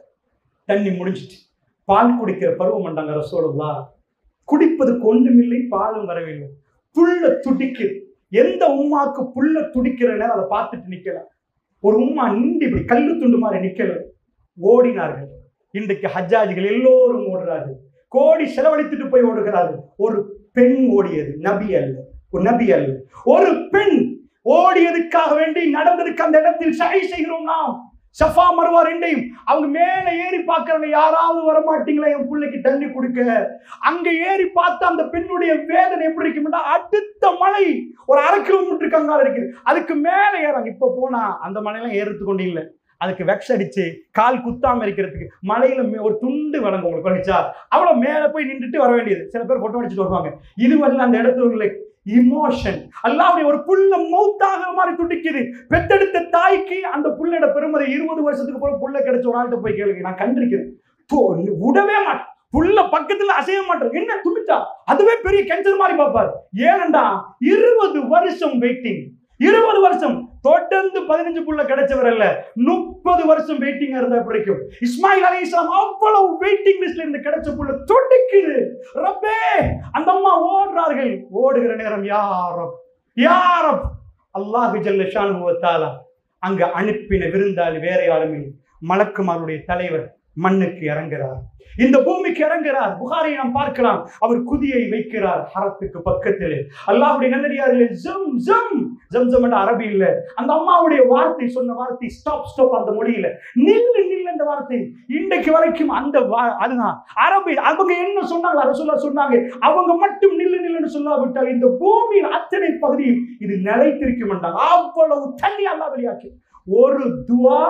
A: தண்ணி முடிஞ்சிட்டு பால் குடிக்கிற பருவம் பண்ணாங்க ரசூலுல்லாஹ். குடிப்பதுக்கு ஒன்றுமில்லை, பாலும் வரவில்லை. புள்ள துடிக்குது. எந்த உம்மாக்கு புள்ள துடிக்கிற நேரம் அதை பார்த்துட்டு நிக்கல. ஒரு உம்மா நின்று இப்படி கல்லு துண்டு மாதிரி நிக்கல, ஓடினார்கள். இன்றைக்கு ஹஜ்ஜாஜிகள் எல்லோரும் ஓடுறார்கள், கோடி செலவழித்துட்டு போய் ஓடுகிறார்கள். ஒரு பெண் ஓடியது, நபி அல்ல, ஒரு நபி அல்ல, ஒரு பெண் ஓடியதுக்காக வேண்டி நடந்ததுக்கு அந்த இடத்தில் சஹி செய்கிறோம் நாம். சஃபா மர்வா ரெண்டையும் அவங்க மேல ஏறி பார்க்கறாங்க, யாராவது வரமாட்டீங்களா என் பிள்ளைக்கு தண்ணி கொடுக்க. அங்க ஏறி பார்த்து அந்த பெண்ணுடைய வேதனை எப்படி இருக்கும்னா, அடுத்த மலை ஒரு 1/2 கிலோமீட்டர் கங்கால இருக்குது, அதுக்கு மேல ஏறாங்க. இப்ப போனா அந்த மலையெல்லாம் ஏறுத்து கொண்டு இல்லை, அதுக்கு வெக்ஸ் அடிச்சு கால் குத்தாம இருக்கிறதுக்கு மலையில ஒரு துண்டு வழங்க உங்களுக்கு வலிச்சா அவ்வளவு மேல போய் நின்றுட்டு வர வேண்டியது. சில பேர் போட்டோ அடிச்சுட்டு வருவாங்க. இதுவரை அந்த இடத்துல இமோஷன், அல்லாஹ்வுடைய ஒரு புள்ள மௌத்தாக மாதிரி துடிக்குது. பெத்தெடுத்த தாய்க்கு அந்த புள்ளோட பெருமதி 20 வருஷத்துக்கு போல புள்ள கிடைச்ச ஒரு ஆள்கிட்ட போய் கேளுங்க, நான் கண்டிருக்கிறேன், விடவே மாட்டேன், புள்ள பக்கத்துல அசைய மாட்டேன், என்ன துடிச்சா அதுவே பெரிய கேன்சர் மாதிரி பார்ப்பாரு. ஏனண்டா 20 வருஷம் வெயிட்டிங், 20 வருஷம் தொடர்ந்து 15 புள்ள கிடைச்சவர் அல்ல, 30 வருஷம் வெயிட்டிங் இருந்தா பிடிக்கும். இஸ்மாயில் அலைஹிஸ்ஸலாம் அவ்வளவு வெயிட்டிங் லிஸ்ட்ல இருந்து கிடைச்ச புள்ள துடிக்குது. ரப்பே, அந்த அம்மா ஓடுறார்கள். ஓடுகிற நேரம் யா ரப் யா ரப், அல்லாஹ் ஜல்ல ஷானுஹு வ தஆலா அங்க அனுப்பின விருந்தாளி வேற யாருமே, மலக்குமாருடைய தலைவர் மண்ணுக்கு இறங்குறார், இந்த பூமிக்கு இறங்குறார். புகாரியை நாம் பார்க்கலாம். அவர் குதியை வைக்கிறார் ஹரத்துக்கு பக்கத்திலே. அல்லாஹ்வுடைய நல்லடியார்களே, ஜம் ஜம் ஜம்சம் என்ற அரபி இல்ல, அந்த அம்மாவுடைய வார்த்தை சொன்ன வார்த்தை ஸ்டாப் ஸ்டாப், அந்த மொழியில நில்லு நில்லு என்ற வார்த்தை இன்றைக்கு வரைக்கும் அந்த அதுதான் அரபி. அவங்க என்ன சொன்னாங்க, ரசூலுல்லாஹ் சொன்னாங்க, அவங்க மட்டும் நில்லு நில்லுன்னு சொல்லாவிட்டால் இந்த பூமியின் அத்தனை பகுதியும் இது நிலைத்திருக்கும் என்றாங்க. அவ்வளவு தண்ணி அல்லாஹ் வெளியாக்கி. ஒரு துஆ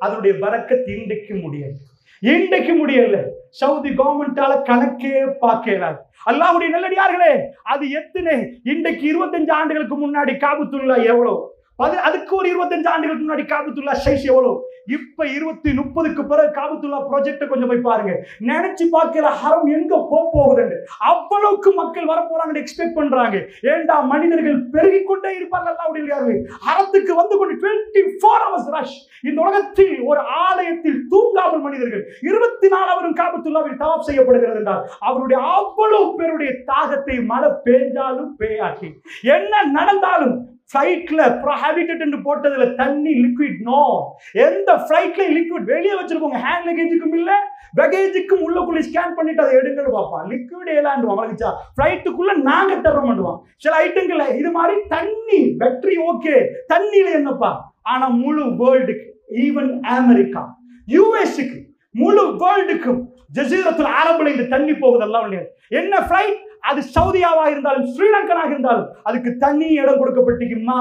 A: அதனுடைய பரக்கத் இன்றைக்கு முடியாது, இன்றைக்கு முடியல. சவுதி கவர்மெண்டால கணக்கே பார்க்கல. அல்லாஹ்வுடைய நல்லடியார்களே, அது எத்தனை இன்றைக்கு 25 ஆண்டுகளுக்கு முன்னாடி காபத்துல்லா எவ்வளவு, அதுக்கு ஒரு 25 ஆண்டுகளுக்கு முன்னாடி காபத்துல்லா சைஸ் எவ்வளவு, இப்ப 20-30க்கு பிறகு காபத்துல்லா ப்ராஜெக்ட கொஞ்சம் போய் பாருங்க, நினைச்சு பார்க்கல ஹரம் எங்க போகுதுன்னு. அவ்வளவுக்கு மக்கள் வர போறாங்கன்னு எக்ஸ்பெக்ட் பண்றாங்க. ஏண்டா மனிதர்கள் பெருகி கொண்டே இருப்பாங்க. அல்லாஹ்வுடைய ஹரத்துக்கு வந்து கொண்டு 24 hours ரஷ். இந்த உலகத்தில் ஒரு ஆலயத்தில் தூங்காமல் மனிதர்கள் 24 ஹவரும் காபத்துல்லாவில் தவாப் செய்யப்படுகிறது என்றால் அவருடைய அவ்வளவு பேருடைய தாகத்தை மழை பெய்ஞ்சாலும் பெய்யாட்டி என்ன நடந்தாலும் ஃப்ளைட்ல ப்ரோஹிபிட்டட் என்று போட்டதுல தண்ணி லிக்விட் நோ, எந்த ஃப்ளைட்ல லிக்விட் வெளியே வச்சிருக்கோங்க, ஹேண்ட் லக்கேஜுக்கும் இல்ல பேகேஜுக்கும் உள்ளக்குள்ள ஸ்கேன் பண்ணிட்டு அதை எடுங்கன்னு பார்ப்பான். லிக்விட் ஏலாண்டுவான் வளர்ச்சா ஃப்ளைட்டுக்குள்ள நாங்க தர மாட்டுவான். சில ஐட்டங்கள்ல இது மாதிரி தண்ணி பேட்டரி ஓகே, தண்ணியில என்னப்பா. ஆனா முழு வேர்ல்டுக்கு, ஈவன் அமெரிக்கா யூஎஸ்க்கு, முழு வேர்ல்டுக்கும் ஜசீரத்துல் அரபுல இந்த தண்ணி போகுதெல்லாம் என்ன ஃப்ளைட், அது சவுதியாவா இருந்தாலும் ஸ்ரீலங்கனாக இருந்தாலும் அதுக்கு தண்ணி இடம் கொடுக்கப்பட்டிருக்குமா.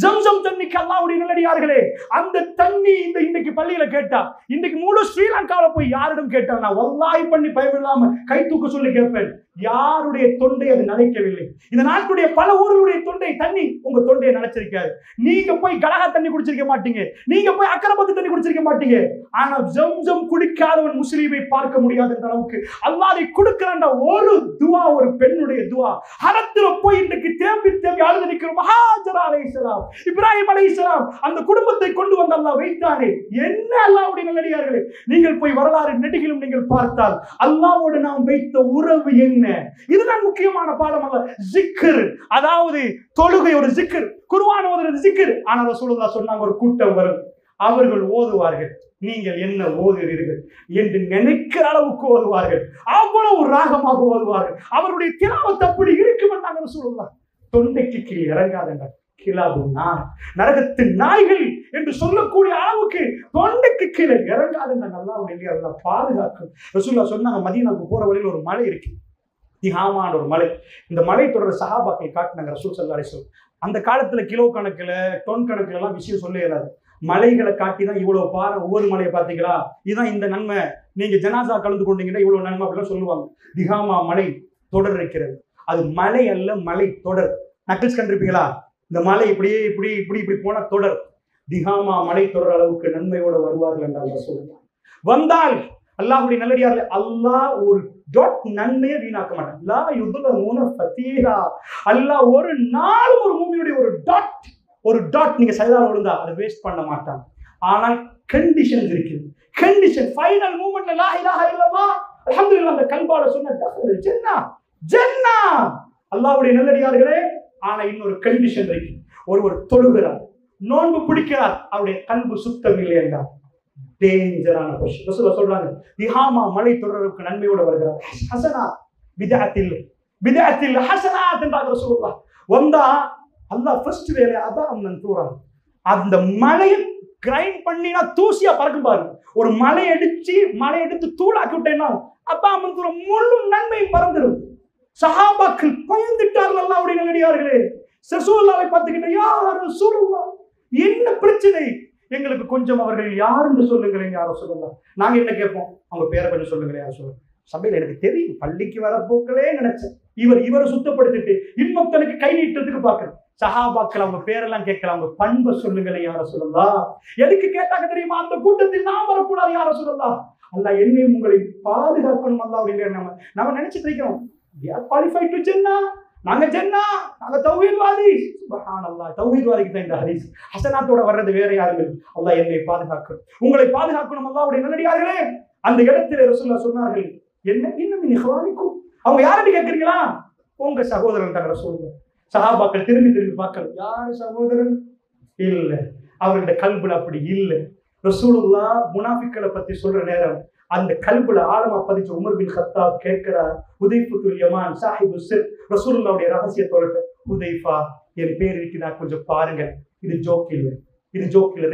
A: ஜம்சம் தண்ணிக்கு அல்லாஹ்வுடைய நல்லடியார்களே, அந்த தண்ணி இந்த இன்னைக்கு பள்ளியில கேட்டா, இன்னைக்கு முழு ஸ்ரீலங்காவில போய் யாரிடம் கேட்டா நான் வல்லாஹி பண்ணி பயமில்லாம கை தூக்க சொல்லி கேட்பேன், யாருடைய தொண்டை அது நினைக்கவில்லை. இந்த நாட்டுடைய பல ஊர்களுடைய தொண்டை தண்ணி உங்க தொண்டையை நினைச்சிருக்காது. நீங்க போய் கலகா தண்ணி குடிச்சிருக்க மாட்டீங்க, நீங்க போய் அக்கரபத்து தண்ணி குடிச்சிருக்க மாட்டீங்க. ஆனா ஜம்சம் குடிக்காதவன் முஸ்லீமை பார்க்க முடியாத அளவுக்கு அல்லாஹ் கொடுக்கிறான். ஒரு துஆ, ஒரு பெண்ணுடைய துஆ ஹரத்துல போய் இன்றைக்கு தேம்பி தேம்பி அழுது நிற்கிறோம். ஹாஜரா அலைஹிஸ்ஸலாம், இப்ராஹிம் அலைஹிஸ்ஸலாம் அந்த குடும்பத்தை கொண்டு வந்து அல்லாஹ் வைத்தானே. என்ன அல்லாஹ்வுடைய நல்லடியார்களே, நீங்கள் போய் வரலாறு நெடுகிலும் நீங்கள் பார்த்தால் அல்லாஹ்வோடு நாம் வைத்த உறவு என்ன, இதுதான் முக்கியமான பாடம். அல்ல ஜிக்ர், அதாவது தொழுகை ஒரு ஜிக்ர், குர்ஆன் ஓதுறது ஜிக்ர். ஆனா ரசூலுல்லாஹ் சொன்னாங்க ஒரு கூட்டம் வரும்,
B: அவர்கள் ஓதுவார்கள், நீங்கள் என்ன ஓதுகிறீர்கள் என்று நினைக்கிற அளவுக்கு ஓதுவார்கள். அவ்வளவு ராகமாக ஓதுவார்கள். அவருடைய திலாவத் அப்படி இருக்கும் என்றாங்க சொல்லலாம். தொண்டைக்கு கீழே இறங்காதங்க. கிலாபுன்னா நரகத்தின் நாய்கள் என்று சொல்லக்கூடிய அளவுக்கு தொண்டைக்கு கீழே இறங்காதுங்க. அல்லாஹ்வுடைய அல்லாஹ் பாதுகாக்கும். ரசூலுல்லாஹ் சொன்னாங்க, மதீனாவுக்கு போற வழியில் ஒரு மலை இருக்கு, திஹாமான ஒரு மலை. இந்த மலை தொடர் சஹாபாக்கள் காட்டினாங்க ரசூல் ஸல்லல்லாஹு அலைஹி வஸல்லம். அந்த காலத்துல கிலோ கணக்குல டொன் கணக்குல எல்லாம் விஷயம் சொல்ல இயலாது. மலைகளை காட்டி தான் இவ்வளவு பாரு, ஒவ்வொரு மலையை பார்த்தீங்களா, இதுதான் இந்த நன்மை, நீங்க ஜனாசா கலந்து கொண்டீங்கன்னா இவ்வளவு நன்மை அப்படிலாம் சொல்லுவாங்க. திஹாமா மலை தொடர் இருக்கிறது. அது மலை அல்ல, மலை தொடர். நக்கிள்ஸ் கண்டிருப்பீங்களா? இந்த மலை இப்படியே இப்படி இப்படி இப்படி போன தொடர். திஹாமா மலை தொடர் அளவுக்கு நன்மையோட வருவார்கள் என்றால் சொல்லுவாங்க. வந்தால் அல்லாஹ்வுடைய நல்லடியார்கள், அல்லாஹ் ஒரு டாட் நன்மையை வீணாக்க மாட்டான். லா யுதுலமூன ஃபதீலா. அல்லாஹ் ஒரு நாள் ஒரு மூமியுடைய ஒரு டாட் நீங்க சஜதால விழுந்தா அதை வேஸ்ட் பண்ண மாட்டான். ஆனால் கண்டிஷன்ஸ் இருக்குது. கண்டிஷன் ஃபைனல் மூமெண்ட்ல லா இலாஹ இல்லல்லாஹ் அல்ஹம்துலில்லாஹ் அந்த கல்பால சொன்ன தஹல் ஜன்னா ஜன்னா. அல்லாஹ்வுடைய நல்லடியார்களே, ஆனா இன்னொரு கண்டிஷன் இருக்கு. ஒருவர் தொழுகிறார், நோன்பு பிடிக்கிறார், அவருடைய கல்பு சுத்தம் இல்லை என்றார் டேஞ்சரான கொஸ்டின். ரசூலுல்லாஹ் சொல்றாங்க, திஹாமா மலை தொடருக்கு நன்மையோட வருகிறார். ஹஸனா பிதஅத்தில் ஹஸனாத் என்றாங்க ரசூலுல்லாஹ். வந்தா அல்லாஹ் ஃபர்ஸ்ட் வேலை அதான் மன்சூரா, அந்த மலையை கிரைண்ட் பண்ணினா தூசியா பறக்கும் பாருங்க. ஒரு மலை எடுத்து தூளாக்கி விட்டேன்னா அப்பா மன்சூரா முழு நன்மை பறந்துடும். சஹாபாக்கள் பயந்துட்டார்கள். அல்லாஹ்வுடைய நல்லடியார்களே, ரசூலுல்லாஹை பார்த்துக்கிட்ட, யா ரசூலுல்லாஹ் என்ன பிரச்சனை, எங்களுக்கு கொஞ்சம் அவர்கள் யாருன்னு சொல்லுங்களேன் யார சொல்லலாம். நாங்க என்ன கேட்போம், அவங்க பேரை கொஞ்சம் சொல்லுங்களேன் யார சொல்லுங்க. சபையில் எனக்கு தெரியும், பள்ளிக்கு வர போக்களே நினைச்சேன், இவரை சுத்தப்படுத்திட்டு இன்னொருத்தனுக்கு கை நீட்டத்துக்கு பாக்குறேன். சஹாபாக்கள் அவங்க பேரெல்லாம் கேட்கலாம், அவங்க பண்பை சொல்லுங்களேன் யார சொல்லலாம். எதுக்கு கேட்டாங்க தெரியுமா? அந்த கூட்டத்தில் நாம் வரக்கூடாது யார சொல்லலாம். அல்லாஹ் என்னையும் உங்களை பாதுகாக்கணும். அல்லாஹ்வுடைய நம்ம நினைச்சிட்டு இருக்கிறோம், qualified to Jannah, நாங்க ஜன்னா, நாங்க தௌஹீத்வாதி. சுப்ஹானல்லாஹ், தௌஹீத்வாதிக்கு தான் இந்த ஹதீஸ். ஹஸனாத்தோட வர்றது வேற யாரும் இல்லை. அல்லாஹ் என்னை பாதுகாக்கணும், உங்களை பாதுகாக்கணும். அல்லாஹ்வுடைய நல்லடியார்களே, அந்த இடத்துல ரசூலுல்லாஹ் சொன்னார்கள், என்ன இன்னும் இஹ்வானிக்கும், அவங்க யாருன்னு கேட்கறீங்களா? உங்க சகோதரன் தான் ரசூலுல்லாஹ். சஹாபாக்கள் திரும்பி பார்க்கல, யாரு சகோதரன் இல்ல, அவருடைய கல்புல அப்படி இல்லை. ரசூலுல்லாஹ் முனாஃபிக்களை பத்தி சொல்ற நேரம் அந்த கல்புல ஆழமா பதிச்ச உமர் பின் கத்தாப் கேட்கிறார், ஹுதைஃபத்துல் யமான் சாஹிபு சிர், ரசூலுல்லாஹ்வுடைய ரகசியத்தோட, ஹுதைஃபா என் பேர் இருக்குதா கொஞ்சம் பாருங்க. இது ஜோக் இல்லை.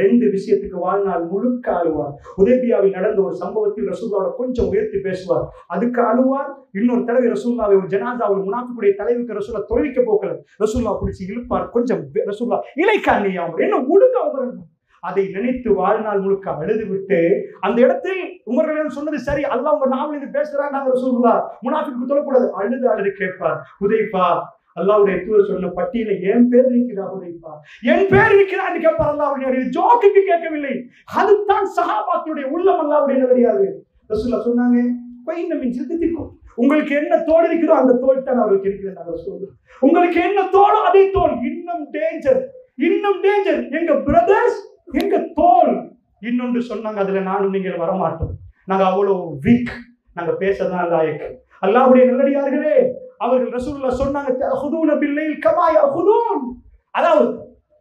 B: ரெண்டு விஷயத்துக்கு வாழ்நாள் முழுக்க அழுவார். ஹுதைபியாவில் நடந்த ஒரு சம்பவத்தில் ரசூலுல்லாஹ்வை கொஞ்சம் உயர்த்தி பேசுவார், அதுக்கு அழுவார். இன்னொரு தடவை ரசூலுல்லாஹ்வை ஒரு ஜனாஸா ஒரு முனாஃபிக்குடைய தலைவுக்கு ரசூலுல்லாஹ் தொழுவிக்க போக்கல, ரசூலுல்லாஹ் பிடிச்சி இழுப்பார். கொஞ்சம் ரசூலுல்லாஹ் இலைக்காண்டியாம் என்ன ஒழுங்க உமர், அதை நினைத்து வாழ்நாள் முழுக்க அழுது விட்டு அந்த இடத்தில் உமர் சொன்னது சரி, அல்லாஹ் உங்க நாவல் இது பேசுறாங்க, ரசூலுல்லாஹ் முனாஃபிக்கு சொல்லக்கூடாது. அழுது கேட்பார், ஹுதைஃபா அல்லாஹ்வுடைய தூதர் சொன்ன பட்டியல என் பேர் இருக்கிறா, ஹுதைஃபா என் பேர் இருக்கிறான்னு கேட்பார். அல்லாஹ்வுடைய ஜோக்குக்கு கேட்கவில்லை, அதுதான் சஹாபாக்களுடைய உள்ளம். அல்லாஹ்வுடைய நல்லடியாரு ரசூலுல்லாஹ் சொன்னாங்க, பைன்னமின் சித்திக்கும், உங்களுக்கு என்ன தோல் இருக்கிறதோ அந்த தோல் தான் அவருக்கு இருக்கிறது. உங்களுக்கு என்ன தோலோ அதே தோல். இன்னும் டேஞ்சர் எங்க பிரதர்ஸ், எங்க தோல். இன்னொன்று சொன்னாங்க, அதுல நானும் நீங்கள் வரமாட்டோம், நாங்க அவ்வளவு வீக், நாங்க பேசதான் லாயக்கு. அல்லாஹ்வுடைய நல்லடியார்களே, அவர்கள் ரசூலுல்லாஹ் சொன்னாங்க, தஅஹுதுன பில்லைல் கமா யஅஹுதுன், அதாவது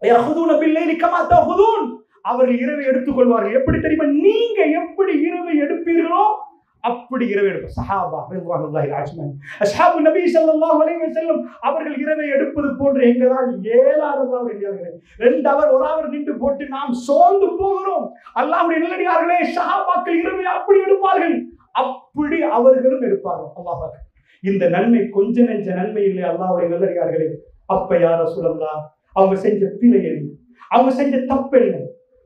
B: யஅஹுதுன பில்லைல் கமா தஅஹுதுன், அவர்கள் இரவை எடுத்துக்கொள்வார்கள். எப்படி தெரியுமா? நீங்க எப்படி இரவை எடுப்பீர்களோ அப்படி இரவை எடுப்பார். சஹாபா ரிضوانுல்லாஹி அஜ்மஈன், அஸ்ஹாபு நபி ஸல்லல்லாஹு அலைஹி வஸல்லம் அவர்கள் இரவை எடுப்பது போன்று எங்களால் ஏலாதவர்கள். 2 அவர் 1 அவர் நின்று போட்டு நாம் சோர்ந்து போகிறோம். அல்லாஹ்வுடைய நல்லடியார்களே, சஹாபாக்கள் இரவை அப்படி எடுப்பார்கள், அப்படி அவர்களும் எடுப்பார்கள். அல்லாஹ், இந்த நன்மை கொஞ்ச நெஞ்ச நன்மை இல்லை. அல்லாஹ்வுடைய நல்லடியார்களே, அப்ப யா ரசூலல்லாஹ் அவங்க செஞ்ச பிழை என்ன, அவங்க செஞ்ச தப்பு என்ன?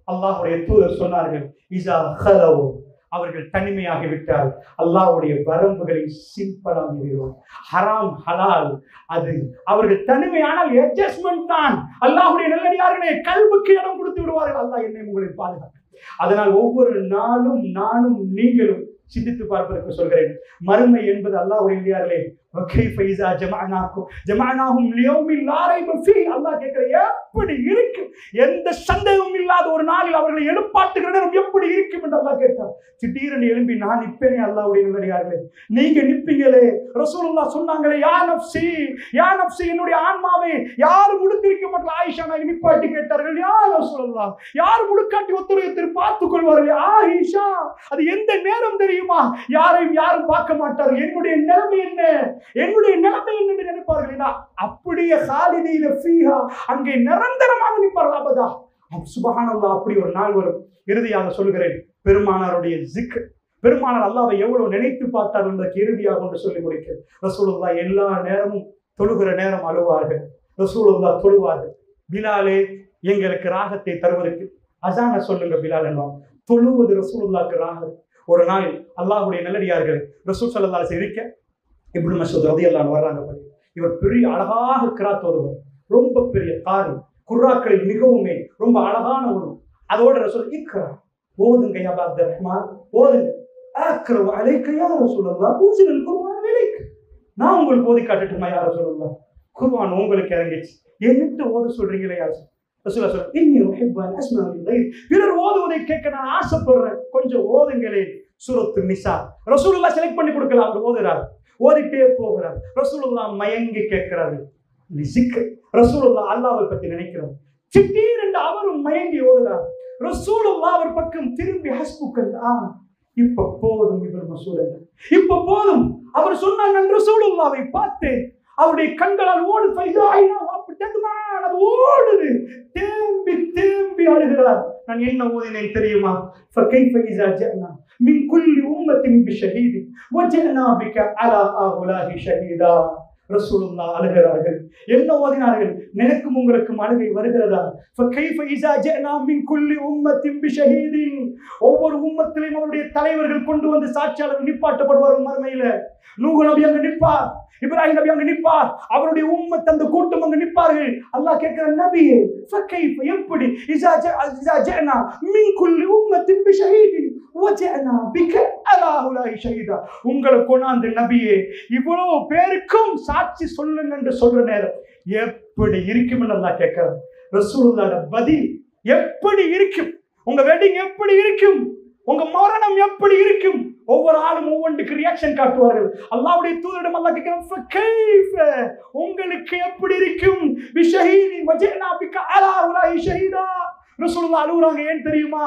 B: அல்லாஹ்வுடைய தூதர் சொன்னார்கள், இஸா ஹலவு, அவர்கள் தனிமையாகி விட்டால் அல்லாஹ்வுடைய வரம்புகளை சிம்பிளாக மீறுவார். ஹராம் ஹலால் அது அவர்கள் தனிமையானால் அட்ஜஸ்ட்மெண்ட் தான். அல்லாஹ்வுடைய நல்லடியார்களே, கல்புக்கு இடம் கொடுத்து விடுவார்கள். அல்லாஹ் என்னை உங்களை பாதுகாக்க. அதனால் ஒவ்வொரு நாளும் நானும் நீங்களும் சிந்தித்து பார்ப்பதற்கு சொல்கிறேன். மறுமை என்பது அல்லாஹ்வுடைய நல்லடியார்களே, وكيف إذا جمعناهم ليوم لا ريب فيه, அல்லாஹ் கேட்கிற எப்படி இருக்கு, எந்த சந்தேகமும் இல்லாத ஒரு நாளில் அவர்களை எழுப்பாட்டுகிற நேரம் எப்படி இருக்கும் என்று அல்லாஹ் கேட்டார். திடீரென்று எழுப்பி நான் நிற்பேனே. அல்லாஹ்வுடைய நல்லடியார்களே, நீங்க நிற்பீங்களே. ரசூலுல்லாஹ் சொன்னாங்களே, யா நஃப்ஸி என்னுடைய ஆன்மாவே, யாரும் முடித்திருக்க மாட்டல. ஆயிஷா நாயகி நிப்பாட்டி கேட்டார்கள், யா ரசூலுல்லாஹ் ரசூலல்லாஹ். யார் முழுக்காட்டி ஒத்துழைத்து பார்த்துக் கொள்வார்கள்? ஆயிஷா. அது எந்த நேரம் தெரியுமா? யாரையும் யாரும் பார்க்க மாட்டார்கள். என்னுடைய நிலைமை என்ன, என்னுடைய நிலைமை என்ன என்று நினைப்பார்கள். அப்படியே காலிதீன ஃபீஹா, அங்கே நிரந்தரமாக நிற்பார்கள். அபதா. சுப்ஹானல்லாஹ். அப்படி ஒரு நாள் வரும். இறுதியாக சொல்கிறேன், பெருமானாருடைய ஜிக்ர், பெருமானார் அல்லாஹ்வை எவ்வளவு நினைத்து பார்த்தார் என்பதற்கு இறுதியாக ஒன்று சொல்லி முடிக்கிறேன். ரசூலுல்லாஹ் எல்லா நேரமும் தொழுகிற நேரம் அழுவார்கள். ரசூலுல்லாஹ் தொழுவார்கள். பிலாலே, எங்களுக்கு ராகத்தை தருவதற்கு அசான சொல்லுங்க பிலால் என்பார். தொழுவது ரசூலுல்லாஹ்க்கு ராகம். ஒரு நாள் அல்லாஹ்வுடைய நல்லடியார்கள் ரசூல் ஸல்லல்லாஹு அலைஹி வஸல்லம் இருக்க இப்னு மஸ்ஊத் ரலியல்லாஹு அன்ஹு வர்றாங்க. இவர் பெரிய அழகாக கிராத் ஓதுவார். ரொம்ப பெரிய காரி, குர்ராக்களில் மிகவுமே ரொம்ப அழகான ஒரு. அதோட ரசூல் இக்ரா, ஓதுங்க யா அபூ ரஹ்மான், ஓதுங்க. அக்ரா அலைக்க யா ரசூலல்லாஹ், உன்சில் குர்ஆன் இலைக். நான் உங்களுக்கு ஓதி காட்டட்டுமா யா ரசூலல்லாஹ்? குர்ஆன் உங்களுக்கு இறங்கிச்சு, என்னட்டு ஓத சொல்றீங்களே யா ரசூலுல்லாஹ் சொல்றாங்க, இன்னி உஹிப்பு அன் அஸ்மா மின் கைர். பிறர் ஓதுவதை கேட்க நான் ஆசைப்படுறேன், கொஞ்சம் ஓதுங்களே. சூரத்து நிசா. ரசூலுல்லாஹ் செலக்ட் பண்ணி கொடுக்கல, அவர் ஓதுறார். ஓதிட்டே போகிறார். ரசூலுல்லாஹ் மயங்கி கேட்கிறார்கள். ரசூலுல்லாஹ் அல்லாஹ்வை பத்தி நினைக்கிறார். திடீரென்று அவரும் மயங்கி ஓதுறார். ரசூலுல்லாஹ் அவர் பக்கம் திரும்பி ஹஸ்புக்கல், இப்ப போதும் இப்னு மஸ்ஊத், இப்ப போதும். அவர் சொன்னாங்க, ரசூலுல்லாஹ்வை பார்த்தேன், அவருடைய கண்களால் ஓடு ஓடுது, தேம்பி தேம்பி அழுகிறார். நான் என்ன ஓதினேன் தெரியுமா? فكيف إذا جئنا من كل أمة بشهيد وجئنا بك على هؤلاء شهيدا. ரசூலுல்லாஹ் அழுகிறார்கள். என்ன ஓதினார்கள்? எனக்கும் உங்களுக்கும் அழுகை வருகிறதா? فكيف إذا جئنا من كل أمة بشهيد. ஒவ்வொரு உம்மத்திலும் அவருடைய தலைவர்கள் கொண்டு வந்து சாட்சியாளர்கள் நிப்பாட்டப்படுவார்கள் மறுமையில. நூஹ் நபி அங்க நிற்பார், இப்ராஹிம் நபி அங்க நிற்பார், அவருடைய உம்மத் அந்த கூட்டம் அங்க நிற்பார்கள். அல்லாஹ் கேட்கிற, நபியே فكيف, எப்படி? إذا جئنا من كل أمة بشهيد وجئنا بك على هؤلاء شهيدا. உங்களை கொண்டாந்து நபியே இவ்வளவு பேருக்கும் சாட்சி சொல்லுங்க என்று சொல்ற நேரம் எப்படி இருக்கும் என்று அல்லாஹ் கேட்கிறார். ரசூலுல்லாஹ்வுடைய பதில் எப்படி இருக்கும்? உங்க வெட்டிங் எப்படி இருக்கும்? உங்க மரணம் எப்படி இருக்கும்? ஒவ்வொரு ஆளும் ஒவ்வொன்றுக்கு ரியாக்ஷன் காட்டுவார்கள். அல்லாஹ்வுடைய தூதரிடம் அல்லாஹ் கேட்கிறான், ஃபகைஃப, உங்களுக்கு எப்படி இருக்கும்? பிஷஹீதி வஜனா பிக அலா உலாஹி ஷஹீதா. ரசூலுல்லாஹ் அழுகுறாங்க. ஏன் தெரியுமா?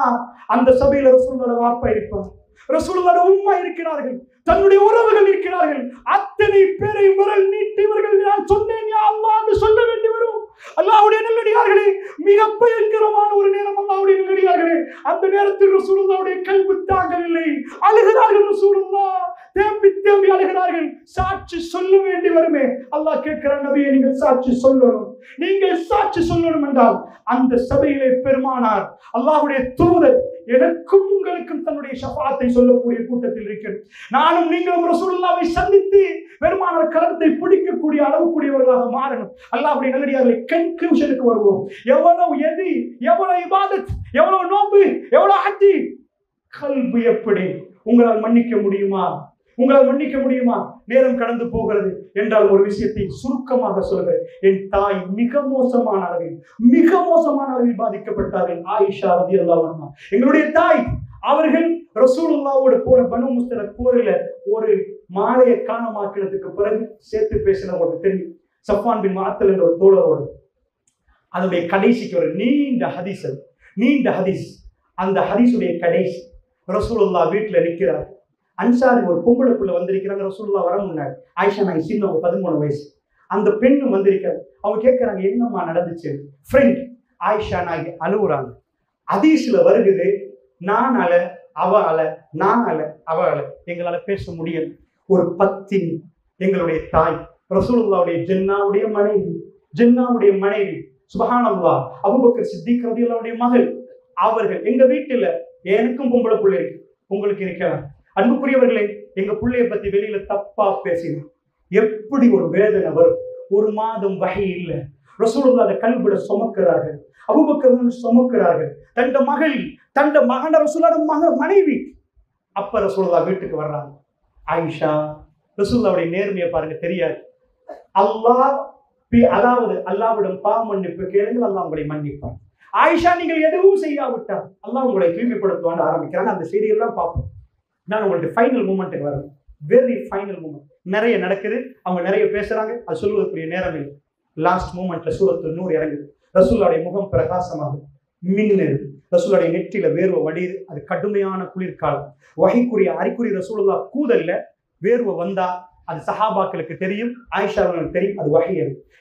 B: அந்த சபையில ரசூலுல்லாஹ்வுடைய வாப்பா இருப்பார், ரசூலுல்லாஹ்வுடைய உம்மா இருக்கிறார்கள், தன்னுடைய உறவுகள் இருக்கிறார்கள். அத்தனை பேரை விரல் நீட்டி இவர்கள் நான் சொன்னேன் யா அல்லாஹ் என்று சொல்ல வேண்டி வரும். அல்லாஹ்வுடைய நல்லடியார்களே, மிக பயங்கரமான ஒரு நேரம் அல்லாஹ்வுடைய நல்லடியார்களே. அந்த நேரத்தில் ரசூலுல்லாஹ்வுடைய கல்வி தாங்கவில்லை, அழுகிறார்கள். ரசூலுல்லாஹ் தேம்பி தேம்பி அழுகிறார்கள். சாட்சி சொல்ல வேண்டி வருமே. அல்லாஹ் கேட்கிறான், நபியே நீங்கள் சாட்சி சொல்லணும். நீங்கள் சாட்சி சொல்லணும் என்றால் அந்த சபையிலே பெருமானார் அல்லாஹ்வுடைய தூதர் எனக்கும் உங்களுக்கும் தன்னுடைய ஷஃபாத்தை சொல்லக்கூடிய கூட்டத்தில் இருக்கிறது. நானும் நீங்களும் ரசூலுல்லாஹ்வை சந்தித்து பெருமானார் கரத்தை பிடிக்கக்கூடிய அளவுக்குரியவர்களாக மாறணும். அல்லாஹ்வுடைய நல்லடியார்களை கன்க்ளூஷனுக்கு வருவோம். எவ்வளவு எது, எவ்வளவு இபாதத், எவ்வளவு நோன்பு, எவ்வளவு ஹஜ், கல்பு எப்படி? உங்களால் மன்னிக்க முடியுமா? உங்களால் மன்னிக்க முடியுமா? நேரம் கடந்து போகிறது என்றால் ஒரு விஷயத்தை சுருக்கமாக சொல்கிறேன். என் தாய் மிக மோசமான அளவில் பாதிக்கப்பட்டார்கள். ஆயிஷா ரலியல்லாஹு அன்ஹா எங்களுடைய தாய். அவர்கள் ரசூலுல்லாஹ்வோடு போன பனு முஸ்தலக் போரில ஒரு மாலையை காணமாக்கிறதுக்கு பிறகு சேர்த்து பேசினவங்களுக்கு தெரியும். சஃப்வான் பின் முஅத்தல் என்ற ஒரு தோழரோடு அதனுடைய கடைசிக்கு ஒரு நீண்ட ஹதீஸ். அந்த ஹதீஸுடைய கடைசி, ரசூலுல்லாஹ் வீட்டுல நிற்கிறார். அன்சாரி ஒரு பொம்பளை புள்ள வந்திருக்கிறாங்க. ரசூலுல்லாஹ் வர முன்னாடி ஆயிஷா நாய் சின்னவங்க 13 வயசு. அந்த பெண்ணு வந்திருக்கிறாங்க. அவங்க கேட்கிறாங்க, என்னம்மா நடந்துச்சு? ஃப்ரெண்ட் ஆயிஷா நாய் அழுகுறாங்க. ஹதீஸ்ல வருகிறது, நான் அழ அவ அழ, நான் அழ அவ அழ, எங்களால பேச முடியல. ஒரு பத்தினி, எங்களுடைய தாய், ரசூலுல்லாஹ்வுடைய ஜன்னாவுடைய மனைவி சுப்ஹானல்லாஹ் அபூபக்கர் சித்திக் ரலியல்லாஹுடைய மகள். அவர்கள் எங்க வீட்டுல, எனக்கும் பொம்பளை பிள்ளை இருக்கு, உங்களுக்கு இருக்கலாம். அன்புக்குரியவர்களே, எங்க பிள்ளைய பத்தி வெளியில தப்பா பேசினோம். எப்படி ஒரு வேதனை வரும்? ஒரு மாதம் வகை இல்லை. ரசூலுல்லாஹ் கல்புல சுமக்கிறார்கள், அபூபக்கர் சுமக்கிறார்கள். தண்ட மகன் ரசூலுல்லாஹ் மனைவி. அப்ப ரசூலுல்லாஹ் வீட்டுக்கு வர்றாங்க. ஆயிஷா, ரசூலுல்லாஹ்வுடைய நேர்மையை பாருங்க, தெரியாது. அல்லாஹ்விடம் பாவ மன்னிப்பு கேளுங்கள், அல்லாஹ் உங்களை மன்னிப்பார். ஆயிஷா, நீங்கள் எதுவும் செய்யாவிட்டால் அல்லாஹ் உங்களை தூய்மைப்படுத்துவான்னு ஆரம்பிக்கிறாங்க. அந்த செய்தியெல்லாம் பார்ப்போம். நான் உங்களுக்கு ஃபைனல் மூமெண்ட்டுக்கு வரேன். Very final moment. நிறைய நடக்குது, அவங்க நிறைய பேசுறாங்க, அது சொல்வதற்குரிய நேரம் இல்லை. லாஸ்ட் மூமெண்ட்ல சூரத்து நூர் இறங்குது. ரசூலுல்லாஹ்வுடைய முகம் பிரகாசமாகுது.
A: மின்னல். ரசூலுடைய நெற்றியில வேர்வை வடியுது. அது கடுமையான குளிர்காலம். வகைக்குரிய அறிகுறி ரசூலுல்லாஹ் கூதல்ல வேர்வை வந்தா அது சஹாபாக்களுக்கு தெரியும், ஆயிஷா அவர்களுக்கு தெரியும், அது வகை.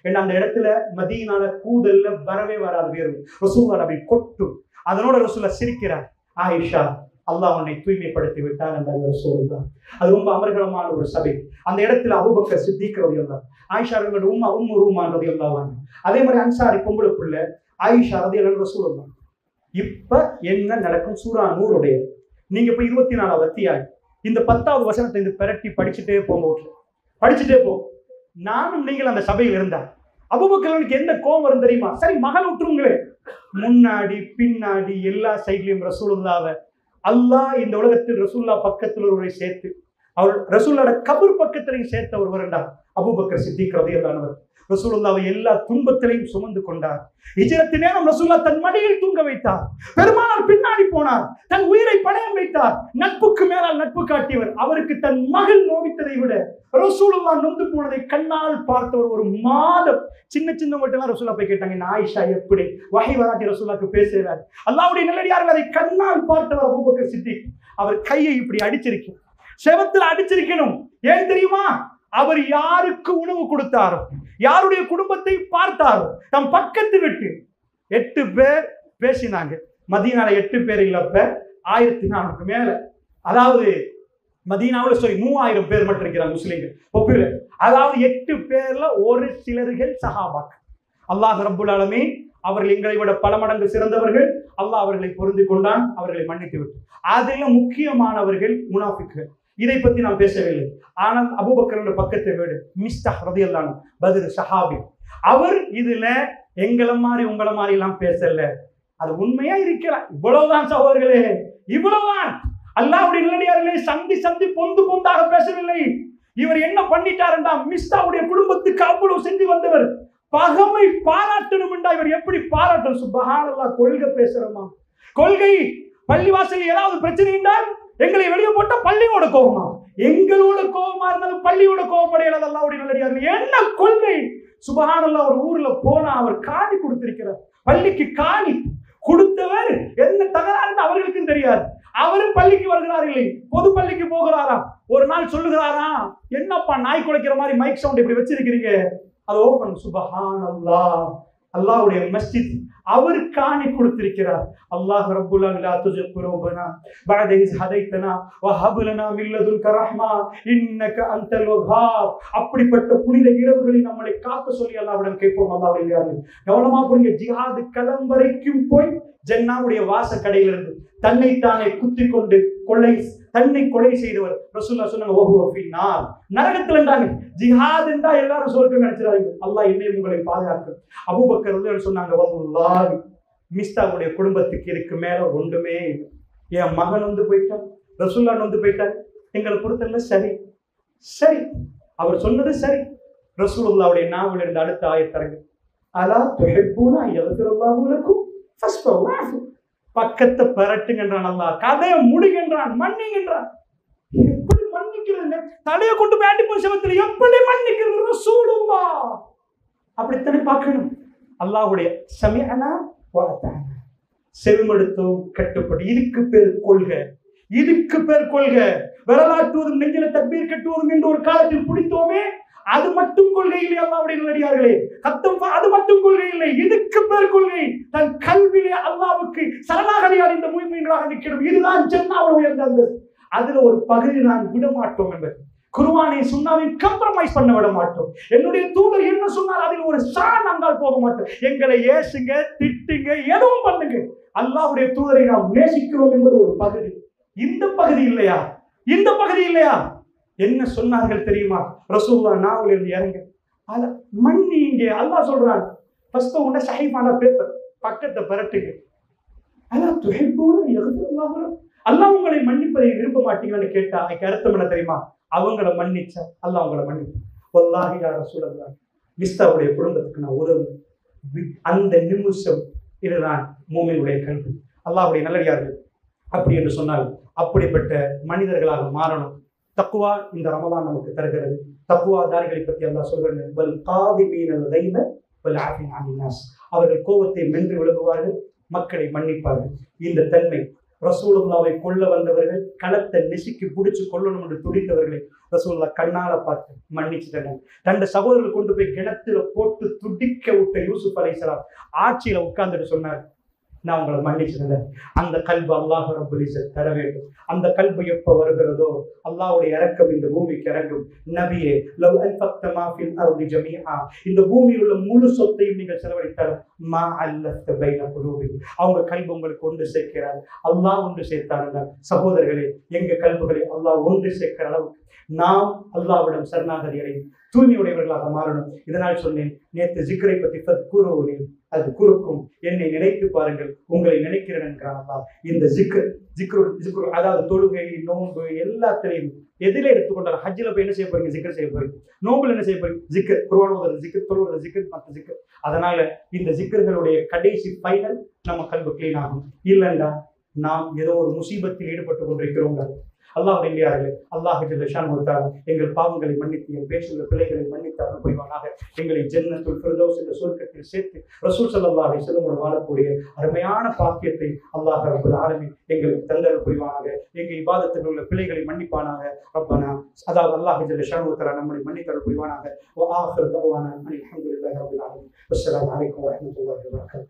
A: ஏன்னா அந்த இடத்துல மதீனால கூதல்ல வரவே வராது வேர்வை. ரசூலுல்லாஹ் அப்படி கொட்டும். அதனோட ரசூலுல்லாஹ் சிரிக்கிறார். ஆயிஷா, அல்லாஹ் உன்னை தூய்மைப்படுத்தி விட்டான் என்றார் ரசூலுல்லாஹ். அது ரொம்ப அமர்கலமான ஒரு சபை. அந்த இடத்துல அபூபக்கர் சித்திக் ரலியல்லாஹு, ஆயிஷா அவர்களோட உம்மு ரூமான் ரலியல்லாஹு அன்ஹா, அதே மாதிரி அன்சாரி பொம்பளை புள்ள ஆயிஷா ரலியல்லாஹு ரசூலுல்லாஹ். இப்ப என்ன நடக்கும்? சூரா நூருடைய நீங்க இப்ப 24வது அத்தியாயம் இந்த 10வது வசனத்தை இந்த பெரட்டி படிச்சுட்டே போங்க. படிச்சுட்டே போ. நானும் நீங்கள் அந்த சபையில் இருந்தா அபூபக்கருக்கு எந்த கோபம் வரும் தெரியுமா? சரி, மகள் விட்டுருங்களே, முன்னாடி பின்னாடி எல்லா சைட்லயும் ரசூலுல்லாஹ்வை அல்லாஹ் இந்த உலகத்தில் ரசூலுல்லாஹ் பக்கத்தில் ஒருவரை சேர்த்து அவர் ரசூலுல்லாஹ்வோட கபர் பக்கத்திலையும் சேர்த்த ஒருவர் என்றார் அபூபக்கர் சித்திக் ரலியல்லாஹு அன்ஹு. ரசூலுல்லாஹ்வை எல்லா துன்பத்திலையும் சுமந்து கொண்டார். ஹிஜ்ரத் நேரம் ரசூலுல்லாஹ் தன் மடியில் தூங்க வைத்தார். பெருமானார் பின்னாடி போனார். தன் உயிரை பணயம் வைத்தார். நட்புக்கு மேலால் நட்பு காட்டியவர். அவருக்கு தன் மகள் நோவித்ததை விட ரசூலுல்லாஹ் நொந்து போனதை கண்ணால் பார்த்தவர். ஒரு மாதம் சின்ன சின்ன மட்டும் ரசூலுல்லாஹ் போய் கேட்டாங்க, ஆயிஷா எப்படி வஹி வராட்டி ரசூலுல்லாஹ்க்கு பேசுகிறார்? அல்லாஹ்வுடைய நல்லடியார்கள் அதை கண்ணால் பார்த்தவர் அபூபக்கர் சித்திக். அவர் கையை இப்படி அடிச்சிருக்கணும், செவத்தில் அடிச்சிருக்கணும். ஏன் தெரியுமா? அவர் யாருக்கு உணவு கொடுத்தாரோ, யாருடைய குடும்பத்தை பார்த்தாரோ, தம் பக்கத்து விட்டு 8 பேர் பேசினாங்க. மதீனால 8 பேர் இல்லப்ப 1400க்கு மேல, அதாவது மதீனாவில் 3000 பேர் மட்டும் இருக்கிறாங்க முஸ்லிம்கள் பாப்புலர். அதாவது 8 பேர்ல ஒரு சிலர்கள் சஹாபாக்கள். அல்லாஹ் ரப்புல் ஆலமீன் அவர்கள் எங்களை விட பல மடங்கு சிறந்தவர்கள். அல்லாஹ் அவர்களை பொருந்தி கொண்டான், அவர்களை மன்னித்து விட்டு. அதில் முக்கியமானவர்கள் முனாஃபிக்குகள். இதை பத்தி நான் பேசவில்லை. ஆனால் அபூபக்கரோட பக்கத்தை வீடு மிஸ்தாஹ் ரலியல்லாஹு அன்ஹு, பத்ர் சஹாபி. அவர் இதுல எங்களை மாதிரி உங்களை மாதிரி எல்லாம் பேசல. அது உண்மையா இருக்கலாம். இவ்வளவுதான் சகோதரர்களே, இவ்வளவுதான். அல்லாஹ்வுடைய நல்லடியார்களே, சந்தி பொந்து பொந்தாக பேசவில்லை. இவர் என்ன பண்ணிட்டார் என்றா, மிஸ்தாவுடைய குடும்பத்துக்கு அவ்வளவு செஞ்சு வந்தவர். பகமை பாராட்டணும் என்றா இவர் எப்படி பாராட்டணும்? சுப்ஹானல்லாஹ். கொள்கை பேசுறோமா? கொள்கை பள்ளிவாசல் ஏதாவது பிரச்சனை என்றால் எங்களை வெளியே போட்டா பள்ளியோட கோபமா? எங்களோட கோபமா இருந்தாலும் பள்ளியோட கோபப்படையாது. அல்லாஹ்வுடைய நல்லடியார்கள் என்ன கொள்கை? சுப்ஹானல்லாஹ். ஒரு ஊர்ல போனா அவர் காணி கொடுத்திருக்கிறார். பள்ளிக்கு காணி கொடுத்தவர் என்ன தகராறு அவர்களுக்கும் தெரியாது. அவரும் பள்ளிக்கு வருகிறார் இல்லை, பொது பள்ளிக்கு போகிறாரா. ஒரு நாள் சொல்லுகிறாரா, என்னப்பா நாய் குலைக்கிற மாதிரி மைக் சவுண்ட் இப்படி வச்சிருக்கிறீங்க? அது ஓபன். சுப்ஹானல்லாஹ். அல்லாஹ்வுடைய மஸ்ஜித் அவர் காணி கொடுத்திருக்கிறார். அல்லாஹ் ரப்புல் ஆலமீன் லா துஸிக் குலூபனா பஅத இஸ் ஹதைதனா வ ஹப் லனா மின் லதுன்க ரஹ்மா இன்னக அன்தல் வஹ்ஹாப். அப்படிப்பட்ட புனித இரவுகளை நம்மளை காக்க சொல்லி அல்லாஹ்விடம் கேட்போம். அல்லாஹ்வுடைய கவனமா புரிங்க. ஜிஹாது களம் வரைக்கும் போய் ஜன்னாவுடைய வாச கடையிலிருந்து தன்னைத்தானே குத்தி கொண்டு தன்னை கொலை செய்தவர் ரசூலுல்லாஹ் சொன்னாங்க, ஓஹோ ஃபின்னார், நரகத்தில் என்றாங்க. ஜிஹாத் என்றா எல்லாரும் சொர்க்கம் நினைச்சிடாதீங்க. அல்லாஹ் என்னையும் உங்களை பாதுகாக்கும். அபூபக்கர் ரலியல்லாஹு சொன்னாங்க, வல்லாஹ் மிஸ்தாவுடைய குடும்பத்துக்கு இதுக்கு மேல ஒன்றுமே இல்லை. என் மகன் வந்து போயிட்டான், ரசூலுல்லாஹ் வந்து போயிட்டார், எங்களை பொறுத்தல சரி சரி. அவர் சொன்னது சரி. ரசூலுல்லாஹ்வுடைய நாவில் இருந்து அடுத்த ஆயத்தரங்க, அலா துஹிப்பூனா யக்ஃபிருல்லாஹு லக்கும் ஃபஸ்ஃபு. பக்கத்தை பெறட்டுங்கன்றான் அல்லாஹ். கதையை முடிகின்றான், மன்னிக்கின்றான். எப்படி மன்னிக்கிறது? தலையை கொண்டு போய் அடிப்பு செவத்தில் எப்படி மன்னிக்கிறது? ரசூலுல்லாஹ் அப்படித்தானே பார்க்கணும். அல்லாஹ்வுடைய சமிஅனா வ அதானா, செவிமடுத்தோம் கட்டுப்படி. இதுக்கு பேர் கொள்கை, இதுக்கு பேர் கொள்கை. வரலாற்றுவதும் நெஞ்சில தக்பீர் கட்டுவதும் என்று ஒரு காலத்தில் பிடித்தோமே, அது மட்டும் கொள்கை இல்லை. அல்லாஹ்வுடைய நல்லடியார்களே, அது மட்டும் கொள்கை இல்லை. இதுக்கு பேர் கொள்கை. தன் கல்வியிலே அல்லாஹ்வுக்கு சரணாகதியார் இந்த முயற்சிகளாக நிற்கிறோம். இதுதான் ஜன்னாவுல உயர்ந்த அந்தஸ்து. அதுல ஒரு பகுதி நான் விட மாட்டோம் என்பது. குர்ஆனை சுன்னாவை கம்ப்ரமைஸ் பண்ண விட மாட்டோம். என்னுடைய தூதர் என்ன சொன்னார் அதில் ஒரு நாங்கள் போக மாட்டோம். எங்களை ஏசுங்க, திட்டுங்க, எதுவும் பண்ணுங்க, அல்லாஹ்வுடைய தூதரை நாம் நேசிக்கிறோம் என்பது ஒரு பகுதி. இந்த பகுதி இல்லையா? இந்த பகுதி இல்லையா? என்ன சொன்னார்கள் தெரியுமா? ரசூலுல்லாஹ் நாவல் இருந்து இறங்க அத மன்னிங்க. அல்லாஹ் சொல்றான், ஃபர்ஸ்ட் உன்ன சஹீஃபான பேப்பர் பக்கத்தை பரட்டுங்க. அலா துஹிப்பூன யக்ஃபிருல்லாஹு லக்கும். அல்லாஹ் உங்களை மன்னிப்பதை விரும்ப மாட்டீங்கன்னு கேட்டா அதுக்கு அர்த்தம் என்ன தெரியுமா? அவங்கள மன்னிச்சா அல்லாஹ் உங்களை மன்னிப்பான். வல்லாஹி யா ரசூலல்லாஹ், மிஸ்தாவுடைய குடும்பத்துக்கு நான் உதவுவேன். அந்த நிமிஷம் இதுதான் மூமினுடைய கல்வி. அல்லாஹ்வுடைய நல்லடியார்கள் அப்படி என்று சொன்னால் அப்படிப்பட்ட மனிதர்களாக மாறணும். தக்வா இந்த ரமலான் நமக்கு தருகிறது. தக்வாதாரிகளை பற்றி அல்லாஹ் சொல்கிறார், வல் காதிமீனல் கைத வல் ஆஃபின் அனின் நாஸ். அவர்கள் கோபத்தை மென்று விழுகுவார்கள், மக்களை மன்னிப்பார்கள். இந்த தன்மை ரசூலுல்லாவை கொல்ல வந்தவர்கள் களத்தை நெசுக்கி பிடிச்சு கொல்லணும் என்று துடித்தவர்களை ரசூலுல்லா கண்ணால பார்த்து மன்னிச்சுட்டாங்க. தன்னுடைய சகோதரர்கள் கொண்டு போய் கிணத்துல போட்டு துடிக்க விட்ட யூசுப் அலைஹிஸ்ஸலாம் ஆட்சியில உட்கார்ந்துட்டு சொன்னார், நான் உங்களை மன்னிச்சிருந்தேன். அந்த கல்பு அல்லாஹ் ரப்பல் இஸ்ஸத் தர வேண்டும். அந்த கல்பு எப்ப வருகிறதோ அல்லாஹ்வுடைய இரக்கம் இந்த பூமிக்கு இறங்கும். நபியே, லவ் அன்ஃபக்த மா ஃபில் அர்தி ஜமீஆ, இந்த பூமியில் உள்ள முழு சொத்தையும் நீங்கள் செலவழித்தால் மா அல்லஃப்த பைன குலூபி, அவங்க கல்பு உங்களுக்கு ஒன்று சேர்க்கிறார். அல்லாஹ் ஒன்று சேர்த்தாருங்க. சகோதரர்களே, எங்க கல்புகளை அல்லாஹ் ஒன்று சேர்க்கிற அளவுக்கு நாம் அல்லாஹ்விடம் சரணாகதி அடையும் தூய்மையுடையவர்களாக மாறணும். இதனால் சொன்னேன், நேற்று ஜிக்ரை பத்தி ஃபத்குரூனி, அது குறுக்கும், என்னை நினைத்து பாருங்கள், உங்களை நினைக்கிறேன் என்கிறான் அல்லாஹ். இந்த ஜிக்ரு அதாவது தொழுகை, நோன்பு எல்லாத்திலையும் எதிலே எடுத்துக்கொண்டார். ஹஜ்ஜில் போய் என்ன செய்ய போறீங்க? ஜிக்ர் செய்ய போறீங்க. நோம்புல என்ன செய்ய போறீங்க? ஜிக்ர். குர்ஆன் ஓதுறது ஜிக்ர், தொழுவது ஜிக்ர், மற்ற ஜிக்ர். அதனால இந்த ஜிக்ர்களுடைய கடைசி ஃபைனல் நம்ம கல்வி கிளீன் ஆகும். இல்லைண்டா நாம் ஏதோ ஒரு முசீபத்தில் ஈடுபட்டு கொண்டிருக்கிறோம். அல்லாஹ் இல்லையார்களே, அல்லாஹ் ஜல்ல ஷானஹு தஆலா எங்கள் பாவங்களை மன்னித்து என் பேசுகிற பிள்ளைகளை மன்னித்து அருள் புரிவானாக. எங்களை ஜன்னத்துல் ஃபிர்தௌஸ் என்ற சொர்க்கத்தில் சேர்த்து ரசூல் ஸல்லல்லாஹு அலைஹி வஸல்லம் வாழக்கூடிய அருமையான பாக்கியத்தை அல்லாஹ் ரப்பல் ஆலமீன் எங்களுக்கு தந்தருள் புரிவானாக. எங்கள் இபாதத்தில் உள்ள பிள்ளைகளை மன்னிப்பானாக. ரப்பனா, அதாவது அல்லாஹ் ஜல்ல ஷானஹு தஆலா நம்மை மன்னித்து அருள் புரிவானாக. வ ஆகிரு தஅவானா அல்ஹம்துலில்லாஹி ரப்பில் ஆலமீன். அஸ்ஸலாமு அலைக்கும் வ ரஹ்மத்துல்லாஹி வ பரகாத்துஹு.